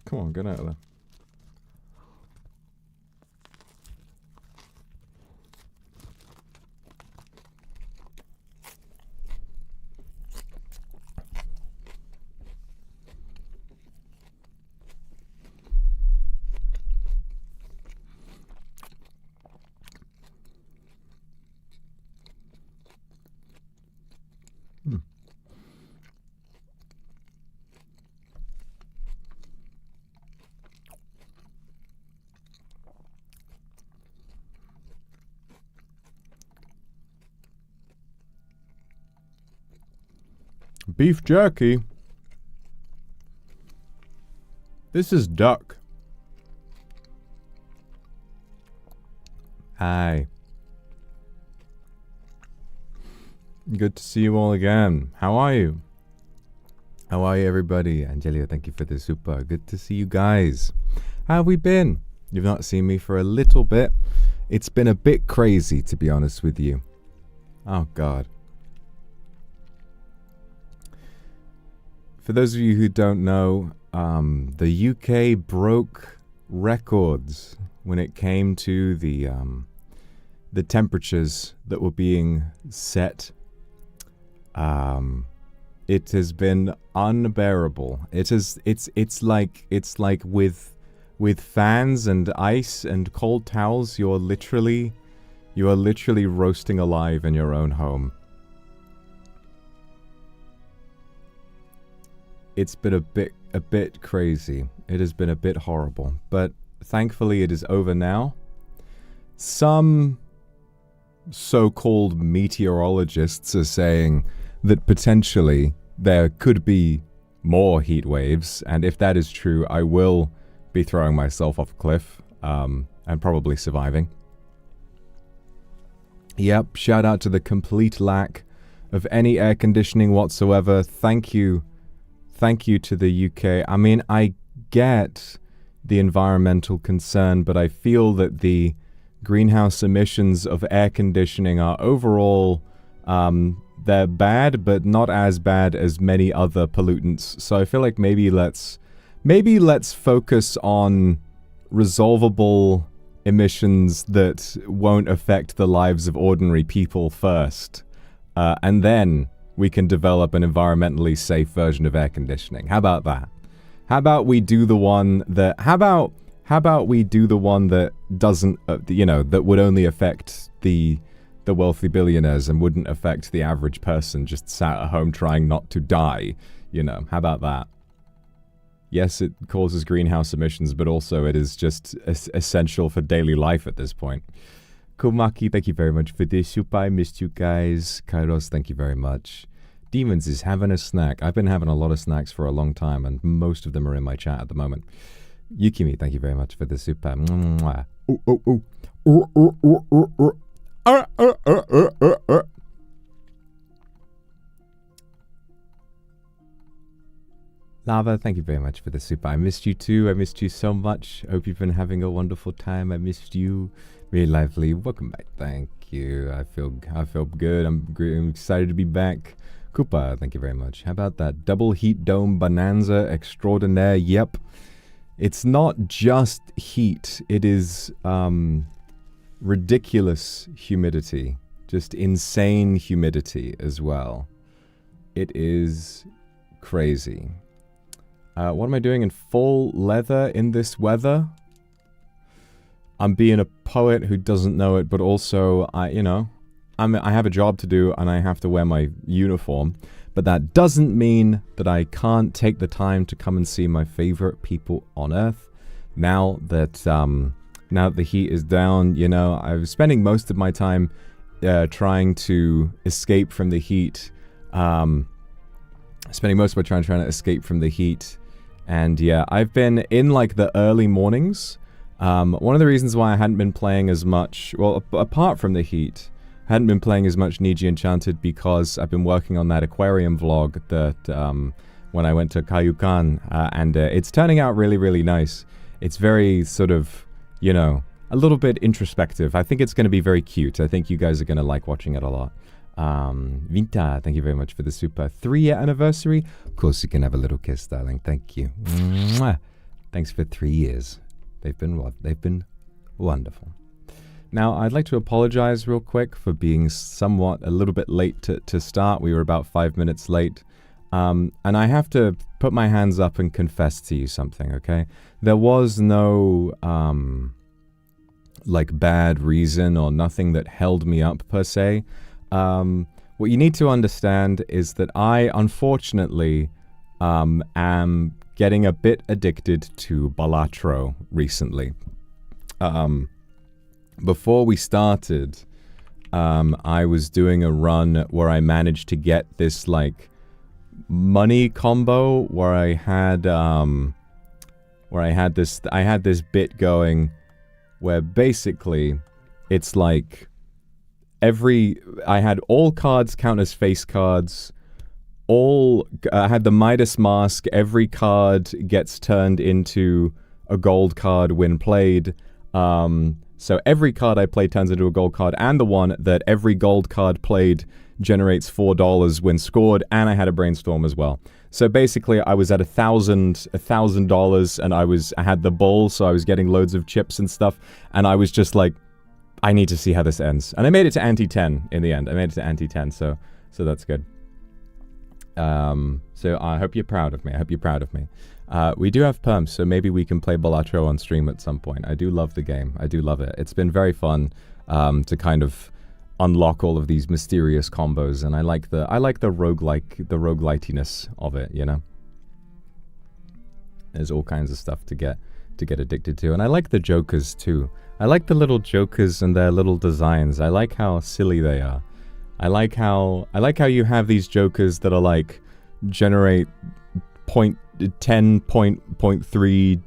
Come on, get out of there. Beef jerky. This is duck. Hi. Good to see you all again. How are you? How are you, everybody? Angelia, thank you for the super. Good to see you guys. How have we been? You've not seen me for a little bit. It's been a bit crazy, to be honest with you. Oh, God. For those of you who don't know, the UK broke records when it came to the temperatures that were being set. It has been unbearable. It's like with fans and ice and cold towels, you are literally roasting alive in your own home. It's been a bit crazy. It has been a bit horrible, but thankfully it is over now. Some so-called meteorologists are saying that potentially there could be more heat waves, and if that is true, I will be throwing myself off a cliff, and probably surviving. Yep, shout out to the complete lack of any air conditioning whatsoever. Thank you to the UK. I mean, I get the environmental concern, but I feel that the greenhouse emissions of air conditioning are overall, they're bad, but not as bad as many other pollutants. So I feel like maybe let's focus on resolvable emissions that won't affect the lives of ordinary people first, and then we can develop an environmentally safe version of air conditioning. How about that? How about we do the one that... How about we do the one that doesn't... that would only affect the wealthy billionaires and wouldn't affect the average person just sat at home trying not to die. How about that? Yes, it causes greenhouse emissions, but also it is just essential for daily life at this point. Komaki, thank you very much for this super. I missed you guys. Kairos, thank you very much. Demons is having a snack. I've been having a lot of snacks for a long time, and most of them are in my chat at the moment. Yukimi, thank you very much for the super. Mwah. Lava, thank you very much for the super. I missed you too. I missed you so much. Hope you've been having a wonderful time. I missed you. Really lively. Welcome back. Thank you. I feel good. I'm excited to be back. Koopa, thank you very much. How about that double heat dome bonanza extraordinaire? Yep. It's not just heat. It is ridiculous humidity. Just insane humidity as well. It is crazy. What am I doing in full leather in this weather? I'm being a poet who doesn't know it, but also, I have a job to do and I have to wear my uniform. But that doesn't mean that I can't take the time to come and see my favorite people on Earth. Now that the heat is down, I was spending most of my time trying to escape from the heat. Spending most of my time trying to escape from the heat. And yeah, I've been in like the early mornings. One of the reasons why I hadn't been playing as much, well, apart from the heat, I hadn't been playing as much Niji Enchanted because I've been working on that aquarium vlog that when I went to Kayukan, and it's turning out really, really nice. It's very sort of, a little bit introspective. I think it's going to be very cute. I think you guys are going to like watching it a lot. Vinta, thank you very much for the super 3-year anniversary. Of course, you can have a little kiss, darling. Thank you. Mwah. Thanks for 3 years. They've been wonderful. Now, I'd like to apologize real quick for being somewhat a little bit late to start. We were about 5 minutes late. And I have to put my hands up and confess to you something, okay? There was no, like, bad reason or nothing that held me up, per se. What you need to understand is that I, unfortunately, am getting a bit addicted to Balatro recently. Before we started, I was doing a run where I managed to get this, like, money combo where I had this bit going where basically it's like I had all cards count as face cards. I had the Midas Mask. Every card gets turned into a gold card when played. So every card I play turns into a gold card, and the one that every gold card played generates $4 when scored, and I had a brainstorm as well. So basically, I was at $1,000, and I had the bull, so I was getting loads of chips and stuff, and I was just like, I need to see how this ends. And I made it to ante-10 in the end. I made it to ante-10, so that's good. So I hope you're proud of me. We do have perms, so maybe we can play Balatro on stream at some point. I do love the game. I do love it. It's been very fun to kind of unlock all of these mysterious combos, and I like the roguelitiness of it, you know? There's all kinds of stuff to get addicted to, and I like the jokers too. I like the little jokers and their little designs. I like how silly they are. I like how you have these jokers that are like generate 10.3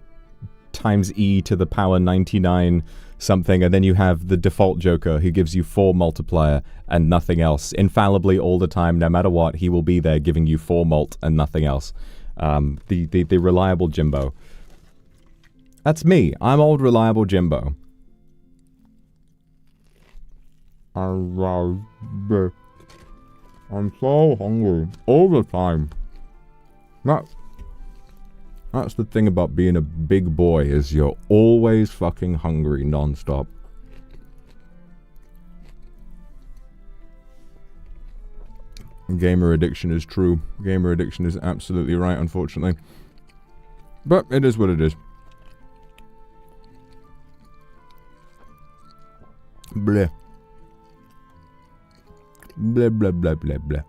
times e to the power 99 something, and then you have the default joker who gives you 4 multiplier and nothing else. Infallibly all the time, no matter what, he will be there giving you 4 mult and nothing else. The reliable Jimbo. That's me. I'm old reliable Jimbo. I'm so hungry all the time. That's the thing about being a big boy, is you're always fucking hungry non-stop. Gamer addiction is true. Gamer addiction is absolutely right, unfortunately. But it is what it is. Bleh. Blah, blah, blah, blah, blah.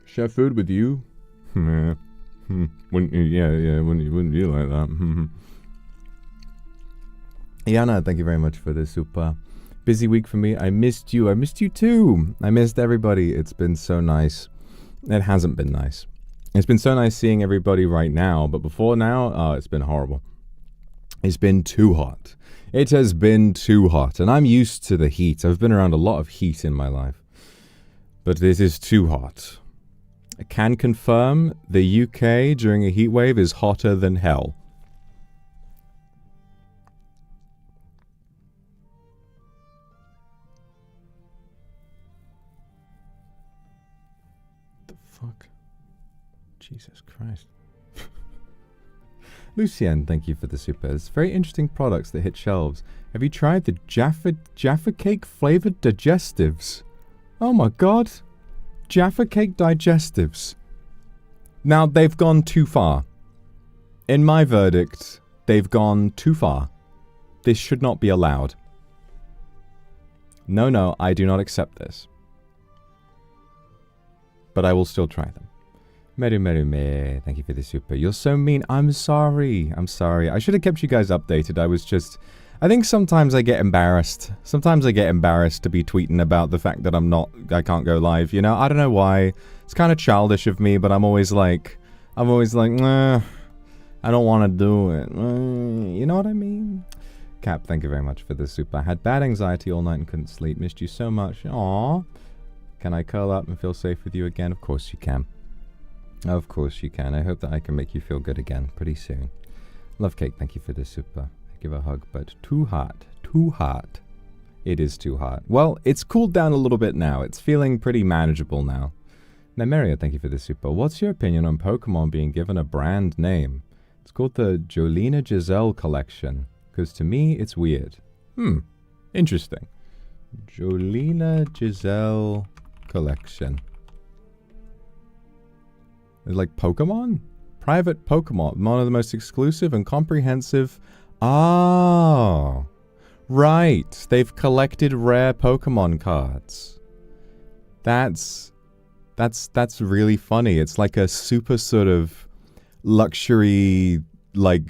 Share food with you? Wouldn't you like that? Yana, thank you very much for the super busy week for me. I missed you. I missed you too. I missed everybody. It's been so nice. It hasn't been nice. It's been so nice seeing everybody right now, but before now, it's been horrible. It's been too hot. It has been too hot, and I'm used to the heat. I've been around a lot of heat in my life, but this is too hot. I can confirm the UK during a heat wave is hotter than hell. The fuck? Jesus Christ. Luxiem, thank you for the super. It's very interesting products that hit shelves. Have you tried the Jaffa Cake flavored digestives? Oh my god. Jaffa Cake digestives. Now, they've gone too far. In my verdict, they've gone too far. This should not be allowed. No, I do not accept this. But I will still try them. Meru, thank you for the super. You're so mean. I'm sorry. I should have kept you guys updated. I think sometimes I get embarrassed. Sometimes I get embarrassed to be tweeting about the fact that I can't go live, you know? I don't know why. It's kind of childish of me, but I'm always like, nah, I don't want to do it. You know what I mean? Cap, thank you very much for the super. I had bad anxiety all night and couldn't sleep. Missed you so much. Aww. Can I curl up and feel safe with you again? Of course you can. Of course you can. I hope that I can make you feel good again pretty soon. Love Cake, thank you for the super. I give a hug, but too hot. Too hot. It is too hot. Well, it's cooled down a little bit now. It's feeling pretty manageable now. Nemeria, thank you for the super. What's your opinion on Pokemon being given a brand name? It's called the Jolina Giselle Collection. Because to me, it's weird. Interesting. Jolina Giselle Collection. It's like Pokemon? Private Pokemon. One of the most exclusive and comprehensive. Oh. Right. They've collected rare Pokemon cards. That's really funny. It's like a super sort of luxury, like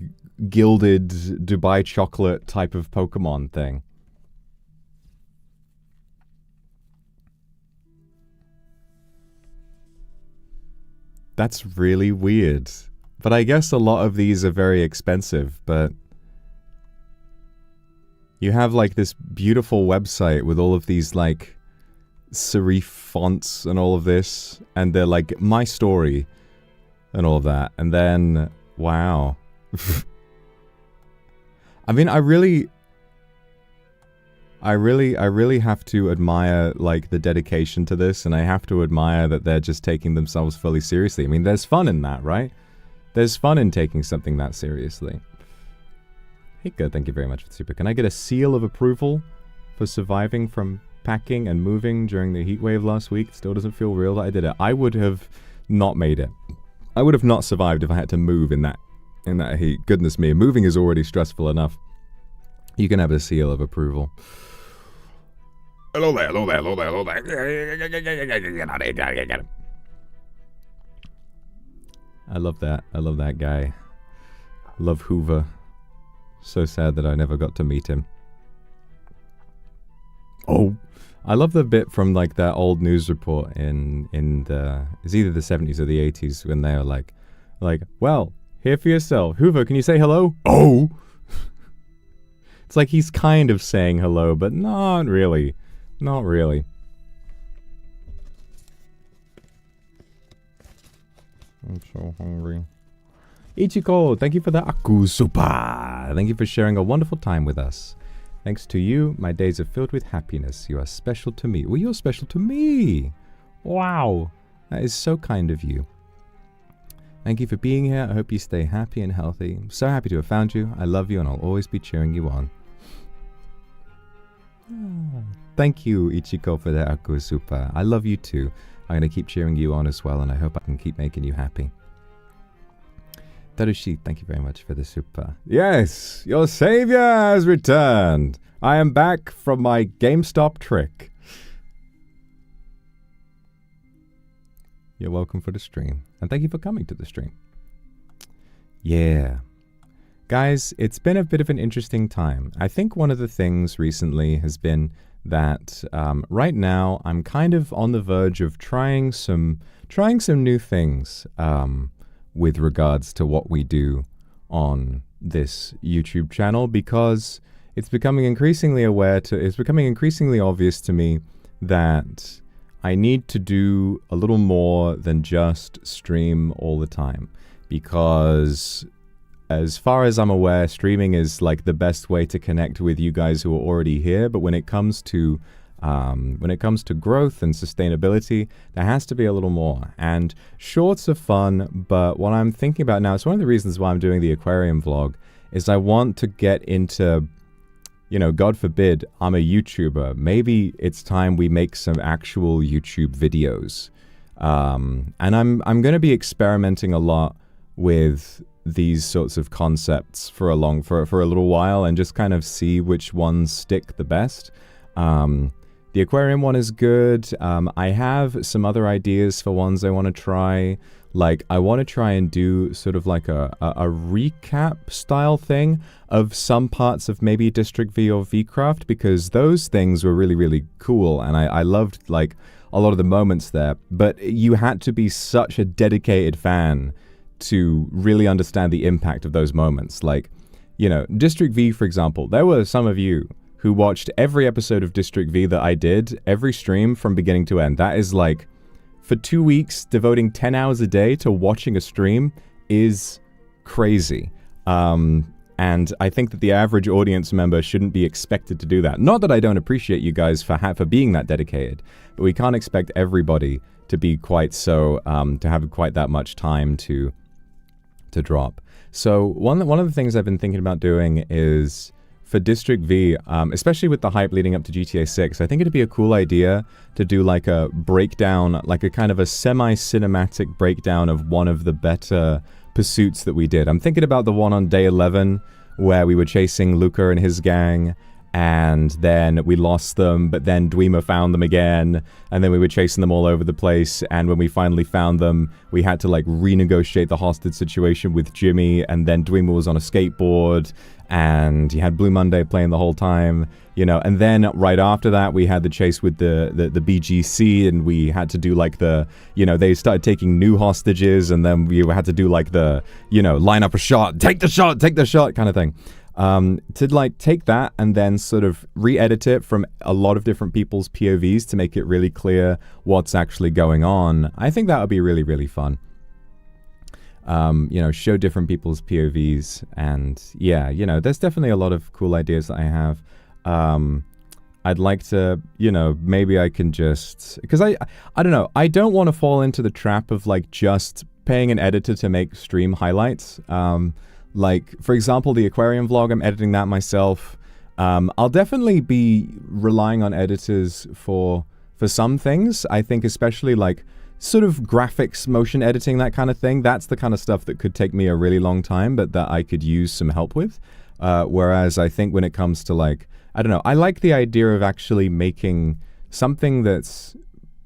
gilded Dubai chocolate type of Pokemon thing. That's really weird. But I guess a lot of these are very expensive, but you have like this beautiful website with all of these like serif fonts and all of this, and they're like my story and all of that, and then wow. I mean, I really have to admire like the dedication to this, and I have to admire that they're just taking themselves fully seriously. I mean, there's fun in that, right? There's fun in taking something that seriously. Hika, thank you very much for the super. Can I get a seal of approval for surviving from packing and moving during the heat wave last week? It still doesn't feel real that I did it. I would have not made it. I would have not survived if I had to move in that heat. Goodness me, moving is already stressful enough. You can have a seal of approval. Hello there, hello there, hello there, hello there. I love that. I love that guy. Love Hoover. So sad that I never got to meet him. Oh, I love the bit from like that old news report in the, it's either the 70s or the 80s, when they are like, well, here for yourself. Hoover, can you say hello? Oh! It's like he's kind of saying hello, but not really. Not really. I'm so hungry. Ichiko, thank you for the Aku Super. Thank you for sharing a wonderful time with us. Thanks to you, my days are filled with happiness. You are special to me. Well, you're special to me. Wow. That is so kind of you. Thank you for being here. I hope you stay happy and healthy. I'm so happy to have found you. I love you and I'll always be cheering you on. Thank you, Ichiko, for the Aku Super. I love you too. I'm going to keep cheering you on as well, and I hope I can keep making you happy. Tarushi, thank you very much for the super. Yes, your savior has returned. I am back from my GameStop trick. You're welcome for the stream, and thank you for coming to the stream. Yeah. Guys, it's been a bit of an interesting time. I think one of the things recently has been that right now I'm kind of on the verge of trying some new things with regards to what we do on this YouTube channel, because it's becoming increasingly obvious to me that I need to do a little more than just stream all the time, because as far as I'm aware, streaming is like the best way to connect with you guys who are already here. But when it comes to growth and sustainability, there has to be a little more. And shorts are fun, but what I'm thinking about now, it's one of the reasons why I'm doing the aquarium vlog, is I want to get into, you know, God forbid, I'm a YouTuber. Maybe it's time we make some actual YouTube videos. And I'm going to be experimenting a lot with these sorts of concepts for a little while, and just kind of see which ones stick the best. The aquarium one is good. I have some other ideas for ones I want to try. Like, I want to try and do sort of like a recap style thing of some parts of maybe District V or VCraft, because those things were really, really cool, and I loved like a lot of the moments there. But you had to be such a dedicated fan to really understand the impact of those moments. Like, you know, District V, for example, there were some of you who watched every episode of District V that I did, every stream from beginning to end. That is like, for 2 weeks, devoting 10 hours a day to watching a stream is crazy. And I think that the average audience member shouldn't be expected to do that. Not that I don't appreciate you guys for being that dedicated, but we can't expect everybody to be quite so, to have quite that much time to drop. So one of the things I've been thinking about doing is for District V, especially with the hype leading up to GTA 6, I think it'd be a cool idea to do like a breakdown, like a kind of a semi-cinematic breakdown of one of the better pursuits that we did. I'm thinking about the one on day 11 where we were chasing Luca and his gang, and then we lost them, but then Dwemer found them again, and then we were chasing them all over the place, and when we finally found them, we had to like renegotiate the hostage situation with Jimmy, and then Dwemer was on a skateboard, and he had Blue Monday playing the whole time, you know, and then right after that, we had the chase with the BGC, and we had to do like the, you know, they started taking new hostages, and then we had to do like the, you know, line up a shot, take the shot kind of thing. To like take that and then sort of re-edit it from a lot of different people's POVs to make it really clear what's actually going on. I think that would be really, really fun. You know, show different people's POVs, and yeah, you know, there's definitely a lot of cool ideas that I have. I'd like to, you know, maybe I can just, because I don't know, I don't want to fall into the trap of like just paying an editor to make stream highlights. Like, for example, the aquarium vlog, I'm editing that myself. I'll definitely be relying on editors for some things. I think especially like sort of graphics, motion editing, that kind of thing. That's the kind of stuff that could take me a really long time, but that I could use some help with. Whereas I think when it comes to like, I don't know, I like the idea of actually making something that's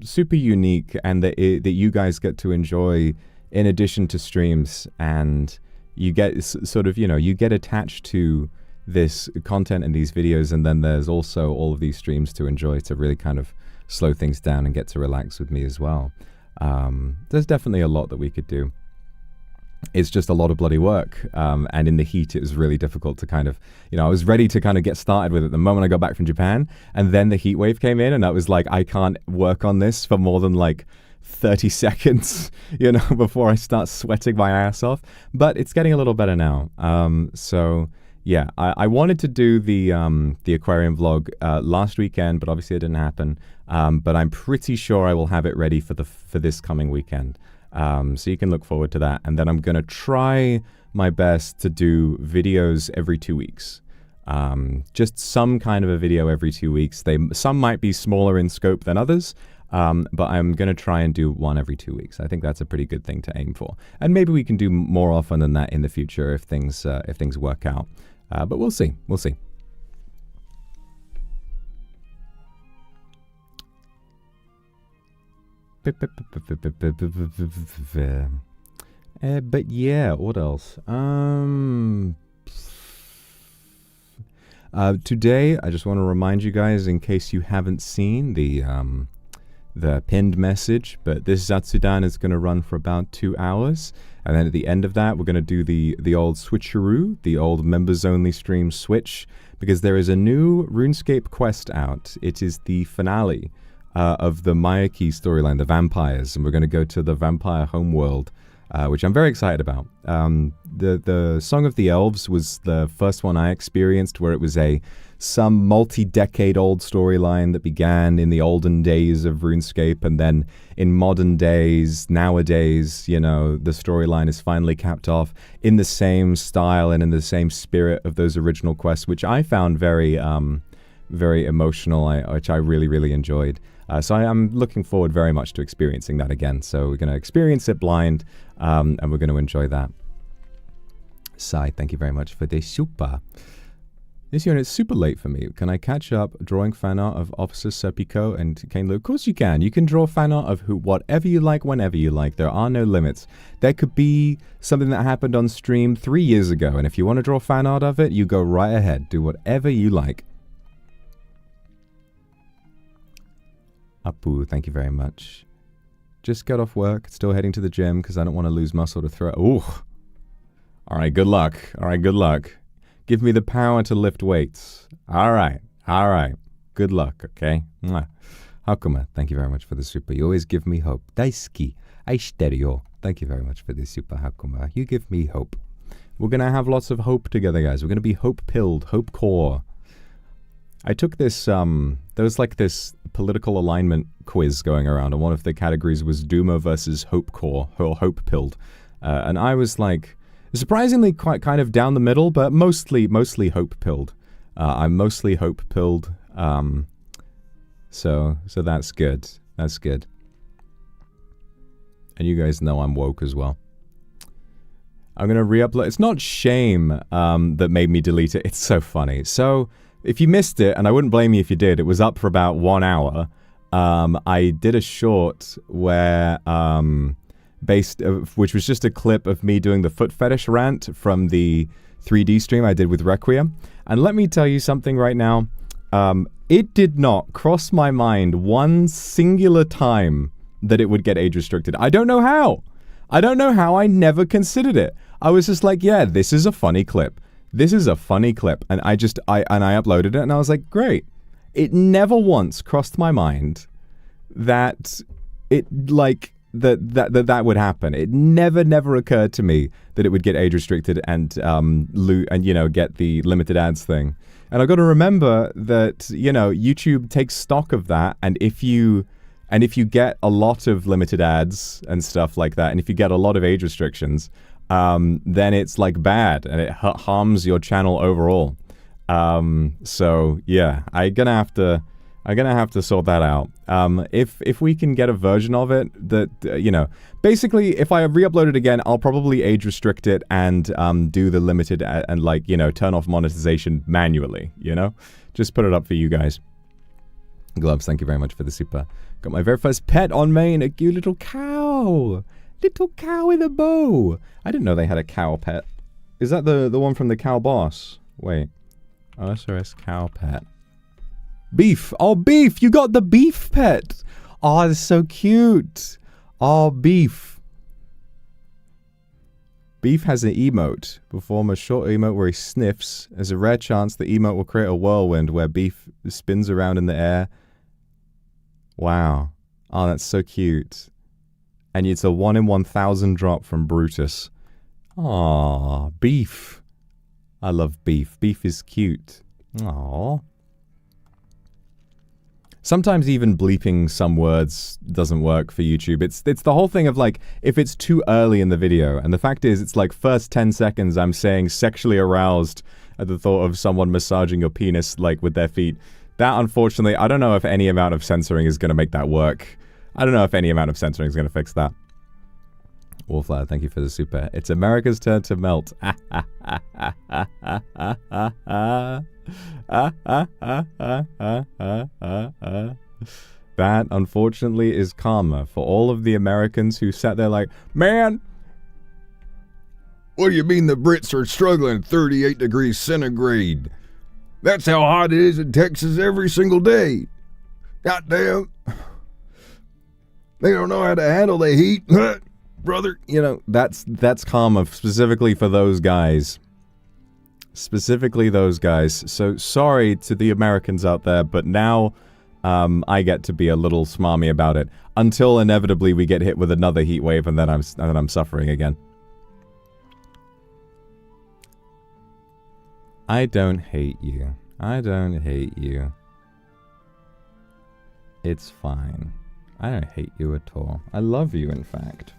super unique and that you guys get to enjoy in addition to streams, and you get sort of, you know, you get attached to this content and these videos, and then there's also all of these streams to enjoy to really kind of slow things down and get to relax with me as well. There's definitely a lot that we could do. It's just a lot of bloody work, and in the heat it was really difficult to kind of, you know, I was ready to kind of get started with it the moment I got back from Japan, and then the heat wave came in, and I was like, I can't work on this for more than like 30 seconds, you know, before I start sweating my ass off. But it's getting a little better now. So yeah, I wanted to do the aquarium vlog last weekend, but obviously it didn't happen. But I'm pretty sure I will have it ready for this coming weekend. So you can look forward to that. And then I'm gonna try my best to do videos every 2 weeks. Just some kind of a video every 2 weeks. Some might be smaller in scope than others. But I'm going to try and do one every 2 weeks. I think that's a pretty good thing to aim for. And maybe we can do more often than that in the future if things work out. But we'll see. We'll see. But yeah, what else? Today, I just want to remind you guys, in case you haven't seen the pinned message, but this Zatsudan is going to run for about 2 hours, and then at the end of that we're going to do the old switcheroo, the old members only stream switch, because there is a new RuneScape quest out. It is the finale of the Mayaki storyline, the vampires, and we're going to go to the vampire homeworld, which I'm very excited about. The Song of the Elves was the first one I experienced, where it was some multi-decade-old storyline that began in the olden days of RuneScape, and then in modern days, nowadays, you know, the storyline is finally capped off in the same style and in the same spirit of those original quests, which I found very emotional, which I really, really enjoyed. So I'm looking forward very much to experiencing that again. So we're going to experience it blind, and we're going to enjoy that. Sai, thank you very much for the super. This unit is super late for me. Can I catch up drawing fan art of Officer Serpico and Kane Lu? Of course you can. You can draw fan art of whatever you like, whenever you like. There are no limits. There could be something that happened on stream 3 years ago, and if you want to draw fan art of it, you go right ahead. Do whatever you like. Apu, thank you very much. Just got off work, still heading to the gym because I don't want to lose muscle to throw. Ooh. All right, good luck. All right, good luck. Give me the power to lift weights. All right. All right. Good luck, okay? Mwah. Akuma, thank you very much for the super. You always give me hope. Daisuki. Aishiteru yo. Thank you very much for the super, Akuma. You give me hope. We're going to have lots of hope together, guys. We're going to be hope-pilled, hope-core. I took this, there was like this political alignment quiz going around, and one of the categories was Doomer versus Hope-core, or Hope-pilled. And I was like, surprisingly quite kind of down the middle, but mostly hope-pilled. I'm mostly hope-pilled, so that's good. That's good. And you guys know I'm woke as well. I'm going to re-upload. It's not shame that made me delete it. It's so funny. So, if you missed it, and I wouldn't blame you if you did, it was up for about 1 hour. I did a short where, which was just a clip of me doing the foot fetish rant from the 3D stream I did with Requiem. And let me tell you something right now. It did not cross my mind one singular time that it would get age restricted. I don't know how. I don't know how. I never considered it. I was just like, yeah, this is a funny clip. This is a funny clip. And I uploaded it and I was like, great. It never once crossed my mind that it, like, that would happen. It never occurred to me that it would get age restricted and you know, get the limited ads thing. And I've got to remember that, you know, YouTube takes stock of that, and if you get a lot of limited ads and stuff like that, and if you get a lot of age restrictions, then it's like bad and it harms your channel overall. So yeah, I'm gonna have to sort that out. If we can get a version of it that, you know, basically if I re-upload it again, I'll probably age restrict it and do the limited and, like, you know, turn off monetization manually, you know? Just put it up for you guys. Gloves, thank you very much for the super. Got my very first pet on main, a cute little cow. Little cow with a bow. I didn't know they had a cow pet. Is that the one from the cow boss? Wait. OSRS cow pet. Beef. Oh, Beef. You got the Beef pet. Oh, that's so cute. Oh, Beef. Beef has an emote. Perform a short emote where he sniffs. There's a rare chance the emote will create a whirlwind where Beef spins around in the air. Wow. Oh, that's so cute. And it's a 1 in 1,000 drop from Brutus. Aww, Beef. I love Beef. Beef is cute. Aww. Sometimes even bleeping some words doesn't work for YouTube. It's the whole thing of, like, if it's too early in the video, and the fact is, it's like first 10 seconds I'm saying sexually aroused at the thought of someone massaging your penis, like, with their feet. That, unfortunately, I don't know if any amount of censoring is going to make that work. I don't know if any amount of censoring is going to fix that. Wallflower, thank you for the super. It's America's turn to melt. That, unfortunately, is karma for all of the Americans who sat there like, man, what do you mean the Brits are struggling at 38 degrees centigrade? That's how hot it is in Texas every single day. Goddamn. They don't know how to handle the heat, brother. You know, that's karma specifically for those guys. Specifically those guys. So sorry to the Americans out there, but now I get to be a little smarmy about it until inevitably we get hit with another heat wave, and then I'm suffering again. I don't hate you. I don't hate you. It's fine. I don't hate you at all. I love you, in fact.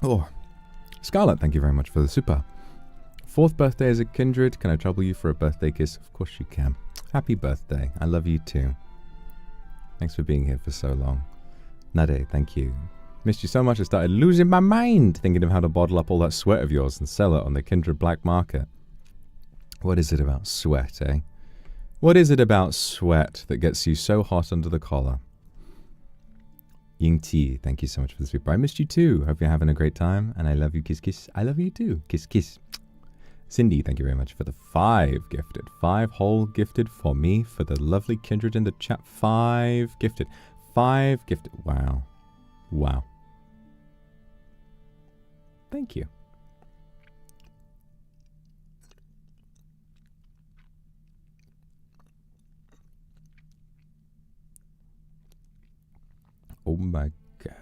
Oh, Scarlett, thank you very much for the super. 4th birthday as a kindred. Can I trouble you for a birthday kiss? Of course you can. Happy birthday. I love you too. Thanks for being here for so long. Nade, thank you. Missed you so much I started losing my mind thinking of how to bottle up all that sweat of yours and sell it on the kindred black market. What is it about sweat, eh? What is it about sweat that gets you so hot under the collar? Ying Ti, thank you so much for the super. I missed you too. Hope you're having a great time. And I love you. Kiss, kiss. I love you too. Kiss, kiss. Cindy, thank you very much for the 5 gifted. 5 whole gifted for me, for the lovely kindred in the chat. 5 gifted. 5 gifted. Wow. Wow. Thank you. Oh my god.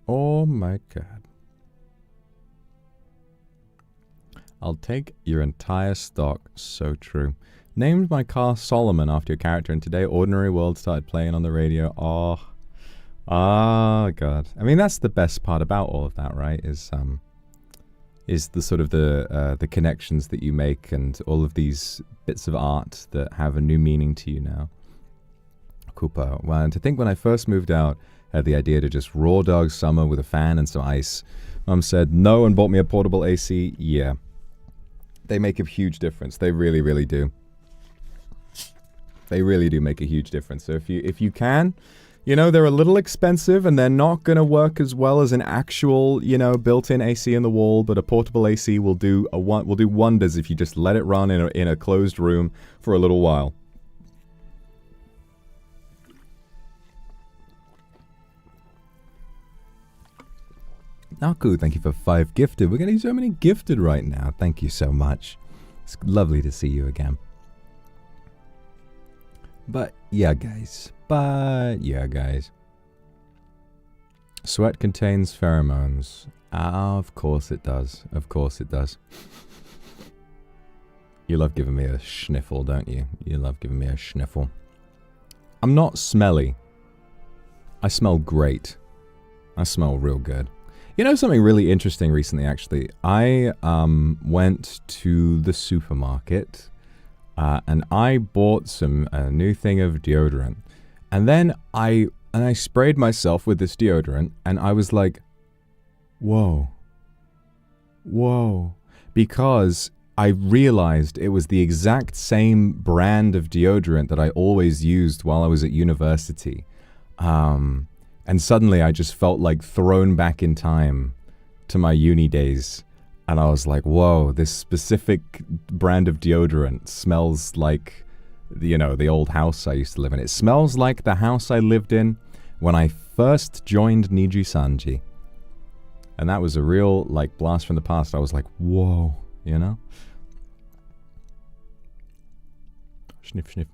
Oh my god. I'll take your entire stock. So true. Named my car Solomon after your character, and today Ordinary World started playing on the radio. Oh god. I mean, that's the best part about all of that, right? Is the sort of the connections that you make and all of these bits of art that have a new meaning to you now. Cooper. Well, and to think when I first moved out, I had the idea to just raw dog summer with a fan and some ice. Mum said no and bought me a portable AC. Yeah. They make a huge difference. They really, really do. They really do make a huge difference. So if you can, you know, they're a little expensive and they're not going to work as well as an actual, you know, built-in AC in the wall, but a portable AC will do wonders if you just let it run in a closed room for a little while. Naku, thank you for 5 gifted. We're getting so many gifted right now. Thank you so much. It's lovely to see you again. But yeah, guys. Sweat contains pheromones. Of course it does. Of course it does. You love giving me a sniffle, don't you? You love giving me a sniffle. I'm not smelly. I smell great. I smell real good. You know something really interesting recently, actually? I went to the supermarket and I bought a new thing of deodorant. And then I sprayed myself with this deodorant and I was like, whoa. Whoa. Because I realized it was the exact same brand of deodorant that I always used while I was at university. And suddenly I just felt like thrown back in time to my uni days. And I was like, whoa, this specific brand of deodorant smells like, you know, the old house I used to live in. It smells like the house I lived in when I first joined NIJISANJI. And that was a real, like, blast from the past. I was like, whoa, you know? Sniff, sniff.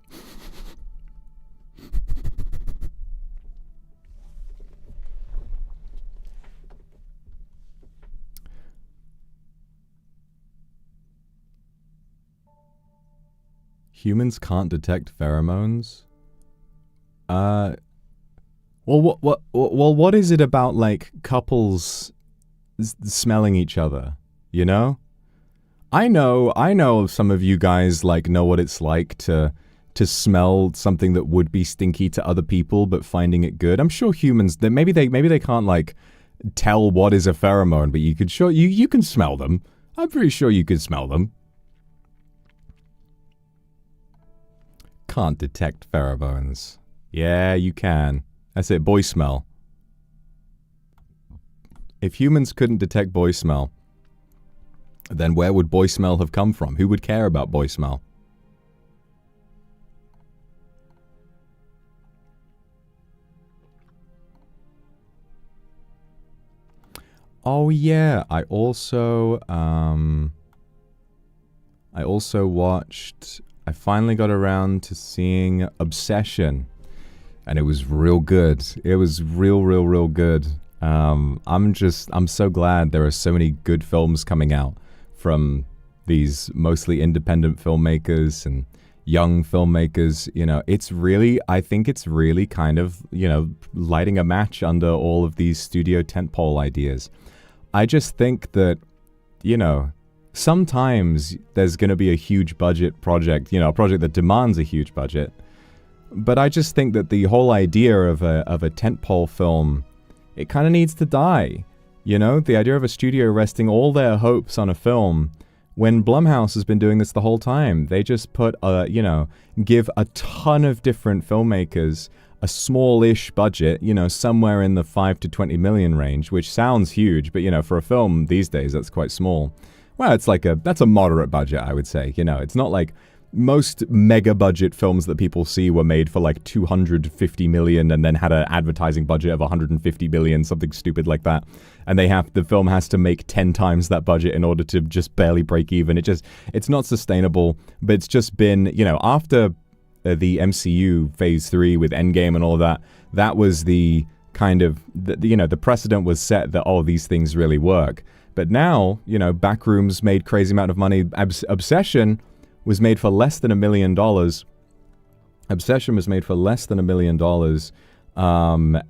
Humans can't detect pheromones? Well, what is it about, like, couples smelling each other, you know? I know some of you guys, like, know what it's like to smell something that would be stinky to other people, but finding it good. I'm sure humans, maybe they can't, like, tell what is a pheromone, but you could you can smell them. I'm pretty sure you could smell them. Can't detect pheromones. Yeah, you can. That's it, boy smell. If humans couldn't detect boy smell, then where would boy smell have come from? Who would care about boy smell? Oh yeah, I also watched, I finally got around to seeing Obsession, and it was real good. It was real good. I'm so glad there are so many good films coming out from these mostly independent filmmakers and young filmmakers. You know, I think it's really kind of, you know, lighting a match under all of these studio tentpole ideas. I just think that, you know, sometimes there's going to be a huge budget project, you know, a project that demands a huge budget. But I just think that the whole idea of a tentpole film, it kind of needs to die. You know, the idea of a studio resting all their hopes on a film, when Blumhouse has been doing this the whole time. They just put, you know, give a ton of different filmmakers a smallish budget, you know, somewhere in the 5 to 20 million range, which sounds huge, but, you know, for a film these days, that's quite small. Well, it's like that's a moderate budget, I would say. You know, it's not like most mega budget films that people see were made for like 250 million and then had an advertising budget of 150 billion, something stupid like that. And the film has to make 10 times that budget in order to just barely break even. It's not sustainable, but it's just been, you know, after the MCU phase 3 with Endgame and all of that, that was the kind of, you know, the precedent was set that, oh, these things really work. But now, you know, Backrooms made crazy amount of money. Obsession was made for less than $1 million. Obsession was made for less than $1 million.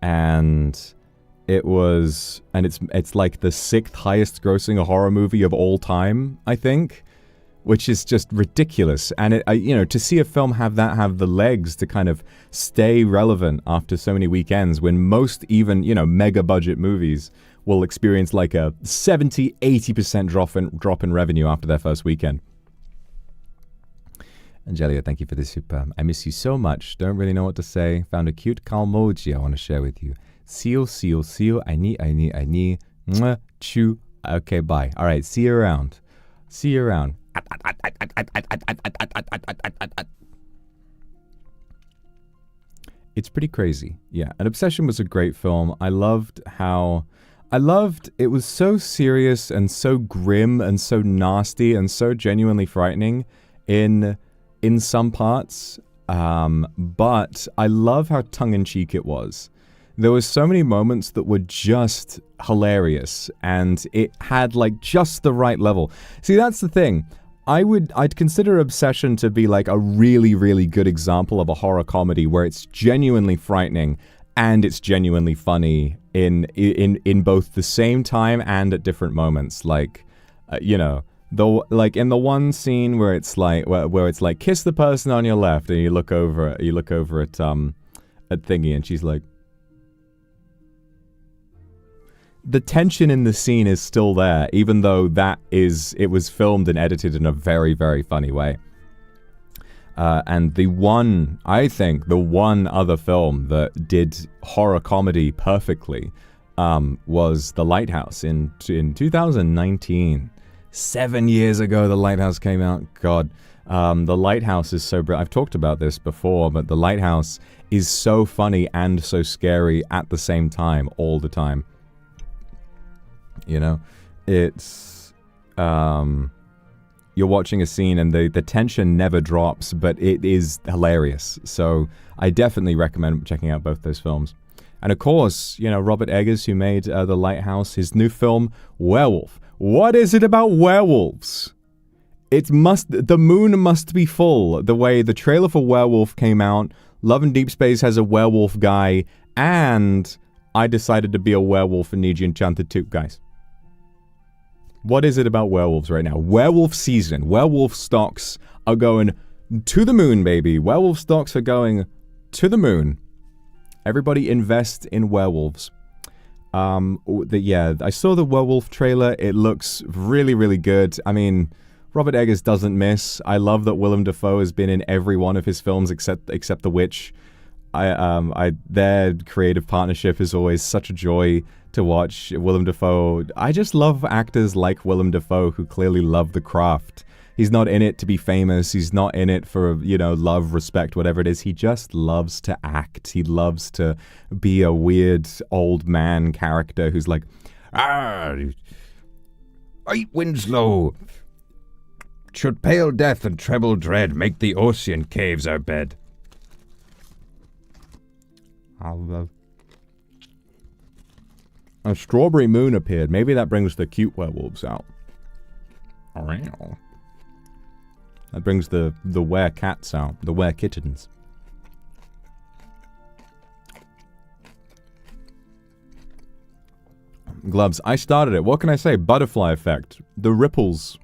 And it's like the 6th highest grossing horror movie of all time, I think, which is just ridiculous. And you know, to see a film have the legs to kind of stay relevant after so many weekends, when most even, you know, mega budget movies will experience like a 70-80% drop in revenue after their first weekend. Angelia, thank you for the super. I miss you so much. Don't really know what to say. Found a cute calmoji I want to share with you. See you. I need. Mwah, chew. Okay, bye. All right, see you around. It's pretty crazy. Yeah, and Obsession was a great film. I loved it was so serious and so grim and so nasty and so genuinely frightening in some parts. But I love how tongue-in-cheek it was. There were so many moments that were just hilarious, and it had like just the right level. See, that's the thing. I'd consider Obsession to be like a really, really good example of a horror comedy where it's genuinely frightening and it's genuinely funny in both the same time and at different moments. Like, you know, like in the one scene where it's like where it's like kiss the person on your left, and you look over at Thingy, and she's like, the tension in the scene is still there, even though it was filmed and edited in a very, very funny way. And the one other film that did horror comedy perfectly was The Lighthouse in 2019. 7 years ago, The Lighthouse came out. God, The Lighthouse is so brilliant. I've talked about this before, but The Lighthouse is so funny and so scary at the same time, all the time. You know, it's you're watching a scene and the tension never drops, but it is hilarious. So I definitely recommend checking out both those films. And of course, you know, Robert Eggers, who made The Lighthouse, his new film, Werewolf. What is it about werewolves? The moon must be full. The way the trailer for Werewolf came out, Love and Deep Space has a werewolf guy, and I decided to be a werewolf in Niji Enchanted 2, guys. What is it about werewolves right now? Werewolf season. Werewolf stocks are going to the moon, baby. Werewolf stocks are going to the moon. Everybody invest in werewolves. I saw the werewolf trailer. It looks really, really good. I mean, Robert Eggers doesn't miss. I love that Willem Dafoe has been in every one of his films except The Witch. Their creative partnership is always such a joy to watch. Willem Dafoe, I just love actors like Willem Dafoe who clearly love the craft. He's not in it to be famous. He's not in it for, you know, love, respect, whatever it is. He just loves to act. He loves to be a weird old man character who's like, "Right, Winslow, should pale death and treble dread make the ocean caves our bed?" A strawberry moon appeared. Maybe that brings the cute werewolves out. That brings the were-cats out. The were-kittens. Gloves. I started it. What can I say? Butterfly effect. The ripples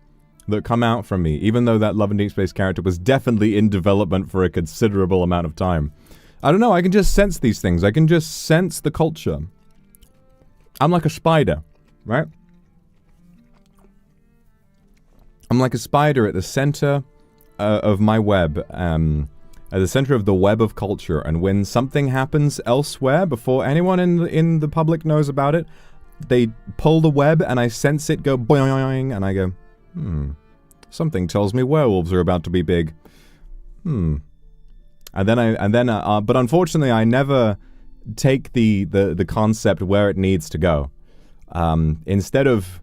that come out from me. Even though that Love and Deep Space character was definitely in development for a considerable amount of time. I don't know. I can just sense these things. I can just sense the culture. I'm like a spider, right? I'm like a spider at the center of my web, at the center of the web of culture, and when something happens elsewhere before anyone in the public knows about it, they pull the web and I sense it go boing, and I go, something tells me werewolves are about to be big. And then but unfortunately I never take the concept where it needs to go. Instead of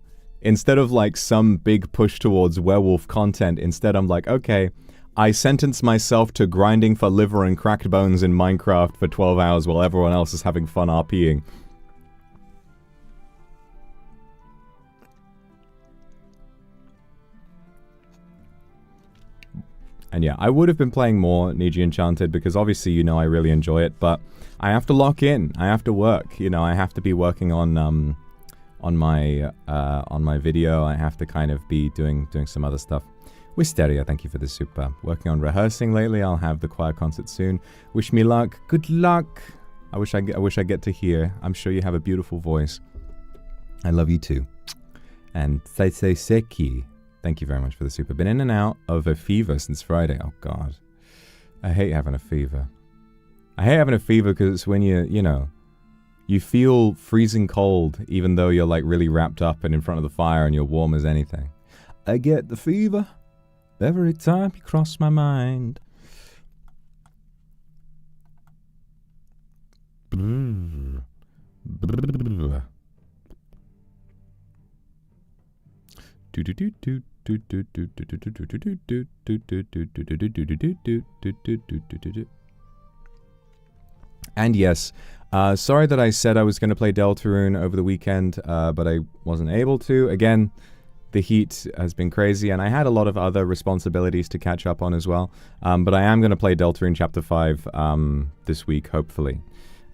like some big push towards werewolf content, instead I'm like, okay, I sentence myself to grinding for liver and cracked bones in Minecraft for 12 hours while everyone else is having fun RPing. And yeah, I would have been playing more Niji Enchanted because obviously, you know, I really enjoy it, but I have to lock in. I have to work. You know, I have to be working on my video. I have to kind of be doing some other stuff. Wisteria, thank you for the super. Working on rehearsing lately. I'll have the choir concert soon. Wish me luck. Good luck. I wish I get to hear. I'm sure you have a beautiful voice. I love you too. And Saisei Seki. Thank you very much for the super. Been in and out of a fever since Friday. Oh, God. I hate having a fever. I hate having a fever because it's when you know, you feel freezing cold even though you're like really wrapped up and in front of the fire and you're warm as anything. I get the fever every time you cross my mind. And yes, sorry that I said I was going to play Deltarune over the weekend, but I wasn't able to. Again, the heat has been crazy, and I had a lot of other responsibilities to catch up on as well. But I am going to play Deltarune Chapter 5 this week, hopefully.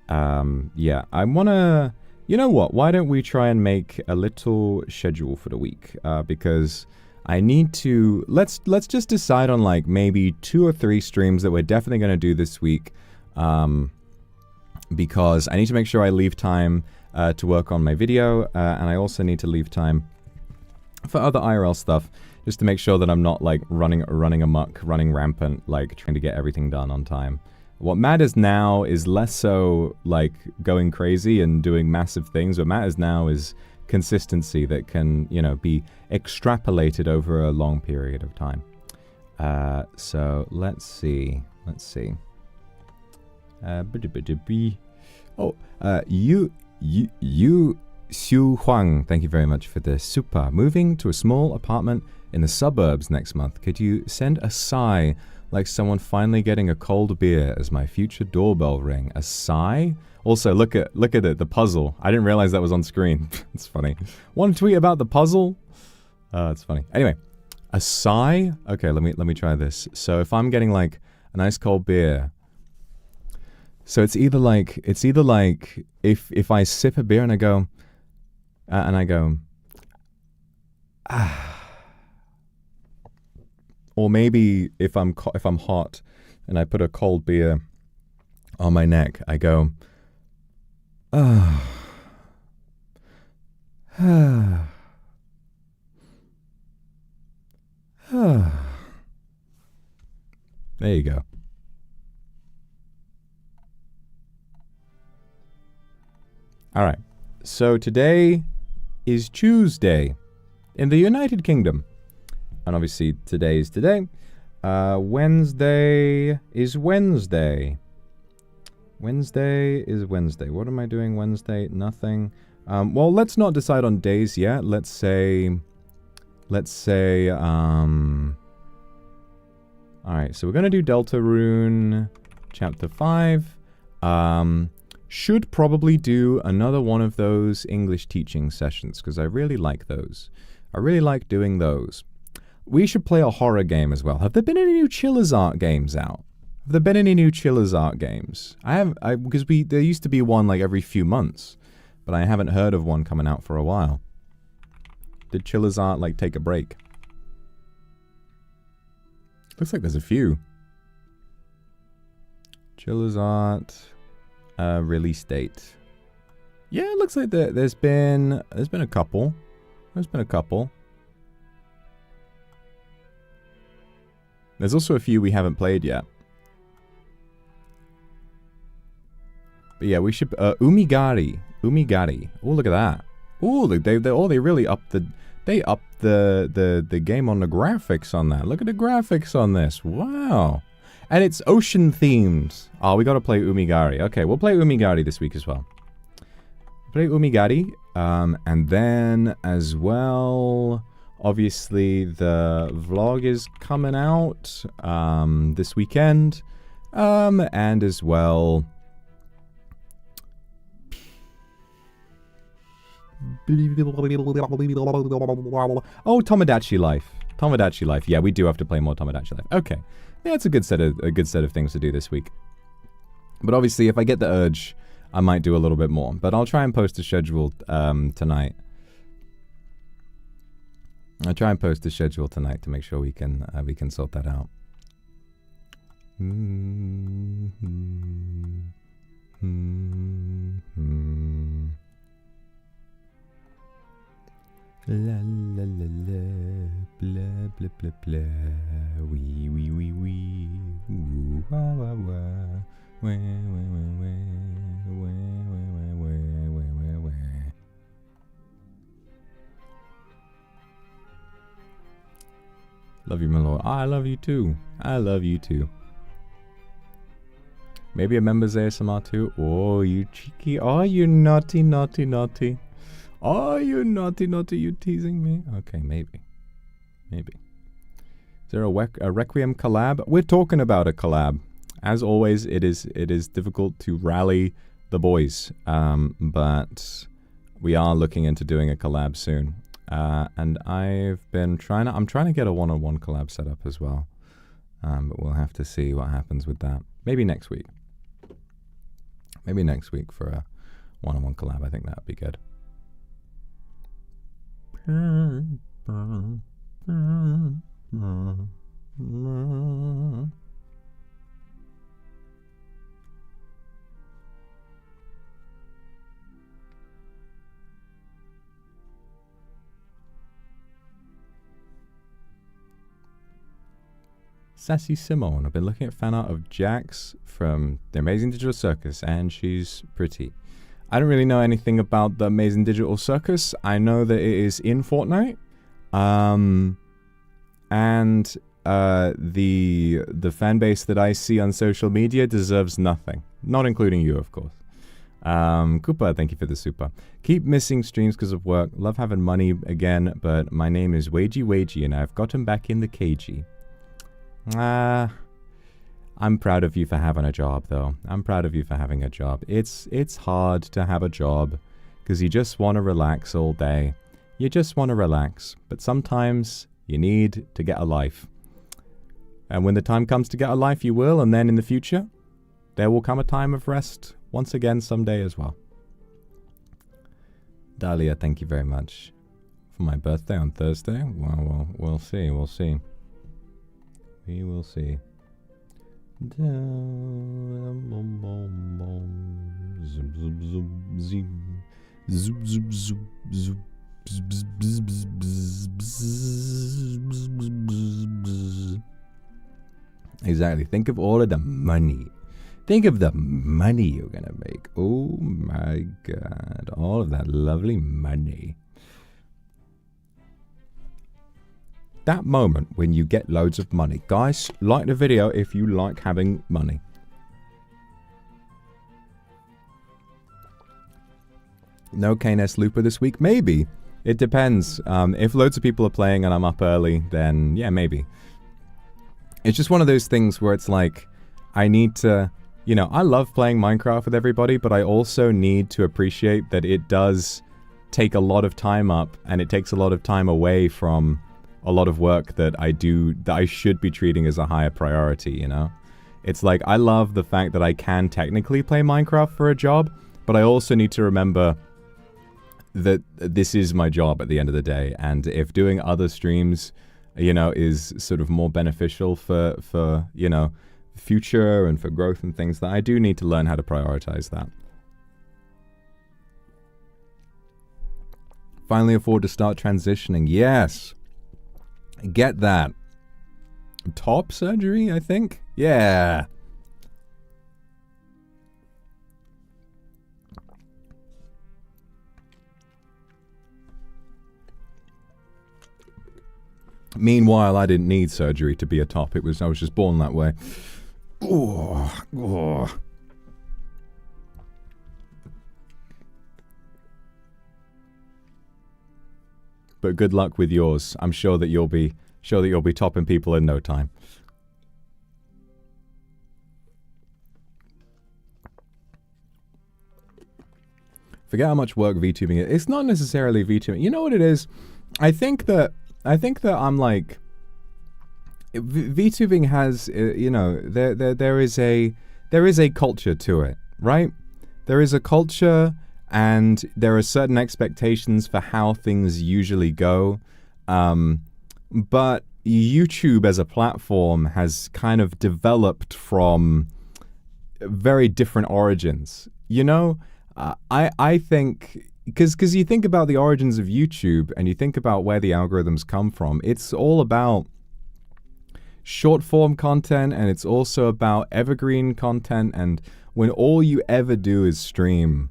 Yeah, I want to... You know what? Why don't we try and make a little schedule for the week? Because I need to... Let's just decide on like maybe 2 or 3 streams that we're definitely going to do this week. Because I need to make sure I leave time to work on my video, and I also need to leave time for other IRL stuff, just to make sure that I'm not like running amok, running rampant, like trying to get everything done on time. What matters now is less so like going crazy and doing massive things. What matters now is consistency that can, you know, be extrapolated over a long period of time. So let's see. You Xiu Huang, thank you very much for the super. Moving to a small apartment in the suburbs next month. Could you send a sigh like someone finally getting a cold beer as my future doorbell ring? A sigh? Also, look at it, the puzzle. I didn't realize that was on screen. It's funny. Want to tweet about the puzzle? It's funny. Anyway, a sigh? Okay, let me try this. So if I'm getting like a nice cold beer, so it's either like if I sip a beer and I go or maybe if I'm hot and I put a cold beer on my neck, I go there you go. All right. So today is Tuesday in the United Kingdom. And obviously today is today. Wednesday is Wednesday. Wednesday is Wednesday. What am I doing Wednesday? Nothing. Well, let's not decide on days yet. Let's say, all right, so we're going to do Deltarune Chapter 5. Should probably do another one of those English teaching sessions, because I really like those. I really like doing those. We should play a horror game as well. Have there been any new Chiller's Art games out? Have there been any new Chiller's Art games? Because there used to be one like every few months, but I haven't heard of one coming out for a while. Did Chiller's Art like take a break? Looks like there's a few. Chiller's Art release date. Yeah, it looks like there's been a couple. There's been a couple. There's also a few we haven't played yet. But yeah, we should Umigari. Oh, look at that. Oh, look, they really upped the game on the graphics on that. Look at the graphics on this. Wow. And it's ocean themed. Oh, we got to play Umigari. Okay, we'll play Umigari this week as well. Play Umigari, and then as well, obviously the vlog is coming out this weekend, and as well, oh, Tomodachi Life. Tomodachi Life. Yeah, we do have to play more Tomodachi Life. Okay, yeah, it's a good set of things to do this week. But obviously, if I get the urge, I might do a little bit more, but I'll try and post a schedule tonight. I'll try and post a schedule tonight to make sure we can sort that out. La la la la, blah blah blah blah, wee wee wee wee, woo wah wah wah. Love you, my lord. I love you too. I love you too. Maybe a members ASMR too. Oh, you cheeky. Oh, you naughty, naughty, naughty. Oh, you naughty, naughty. You teasing me? Okay, maybe. Maybe. Is there a Requiem collab? We're talking about a collab. As always, it is difficult to rally the boys, but we are looking into doing a collab soon. And I'm trying to get a one-on-one collab set up as well. But we'll have to see what happens with that. Maybe next week. Maybe next week for a one-on-one collab. I think that would be good. Sassy Simone. I've been looking at fan art of Jax from the Amazing Digital Circus, and she's pretty. I don't really know anything about the Amazing Digital Circus. I know that it is in Fortnite. And the fan base that I see on social media deserves nothing. Not including you, of course. Koopa, thank you for the super. Keep missing streams because of work. Love having money again, but my name is Wagey, and I've gotten back in the cagey. I'm proud of you for having a job, though. I'm proud of you for having a job. It's hard to have a job because you just want to relax all day. You just want to relax, but sometimes you need to get a life. And when the time comes to get a life, you will, and then in the future, there will come a time of rest once again someday as well. Dahlia, thank you very much for my birthday on Thursday. Well, we'll see, we'll see. We will see. Exactly. Think of all of the money. Think of the money you're gonna make. Oh my god. All of that lovely money. That moment when you get loads of money. Guys, like the video if you like having money. No KNS Looper this week? Maybe. It depends. If loads of people are playing and I'm up early, then yeah, maybe. It's just one of those things where it's like, I need to, you know, I love playing Minecraft with everybody, but I also need to appreciate that it does take a lot of time up, and it takes a lot of time away from a lot of work that I do, that I should be treating as a higher priority, you know? It's like, I love the fact that I can technically play Minecraft for a job, but I also need to remember that this is my job at the end of the day, and if doing other streams, you know, is sort of more beneficial for you know, future and for growth and things, that I do need to learn how to prioritize that. Finally afford to start transitioning. Yes! Get that. Top surgery, I think? Yeah. Meanwhile, I didn't need surgery to be a top. I was just born that way. Oh. But good luck with yours. I'm sure that you'll be topping people in no time. Forget how much work VTubing is. It's not necessarily VTubing. You know what it is? I think that I'm like VTubing has there is a culture to it, right? There is a culture, and there are certain expectations for how things usually go. But YouTube as a platform has kind of developed from very different origins. You know, I think, because you think about the origins of YouTube and you think about where the algorithms come from, it's all about short form content, and it's also about evergreen content. And when all you ever do is stream,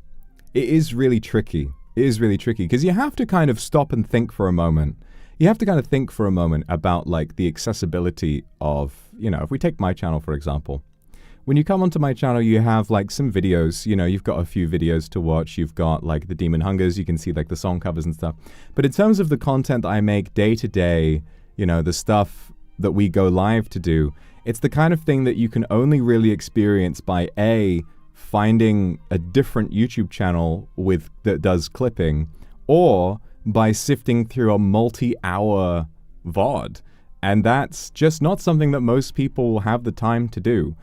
it is really tricky. It is really tricky because you have to kind of stop and think for a moment. You have to kind of think for a moment about like the accessibility of, if we take my channel, for example. When you come onto my channel, you have like some videos, you've got a few videos to watch. You've got like the Demon Hungers, you can see like the song covers and stuff. But in terms of the content that I make day to day, the stuff that we go live to do, it's the kind of thing that you can only really experience by finding a different YouTube channel that does clipping, or by sifting through a multi-hour VOD. And that's just not something that most people will have the time to do.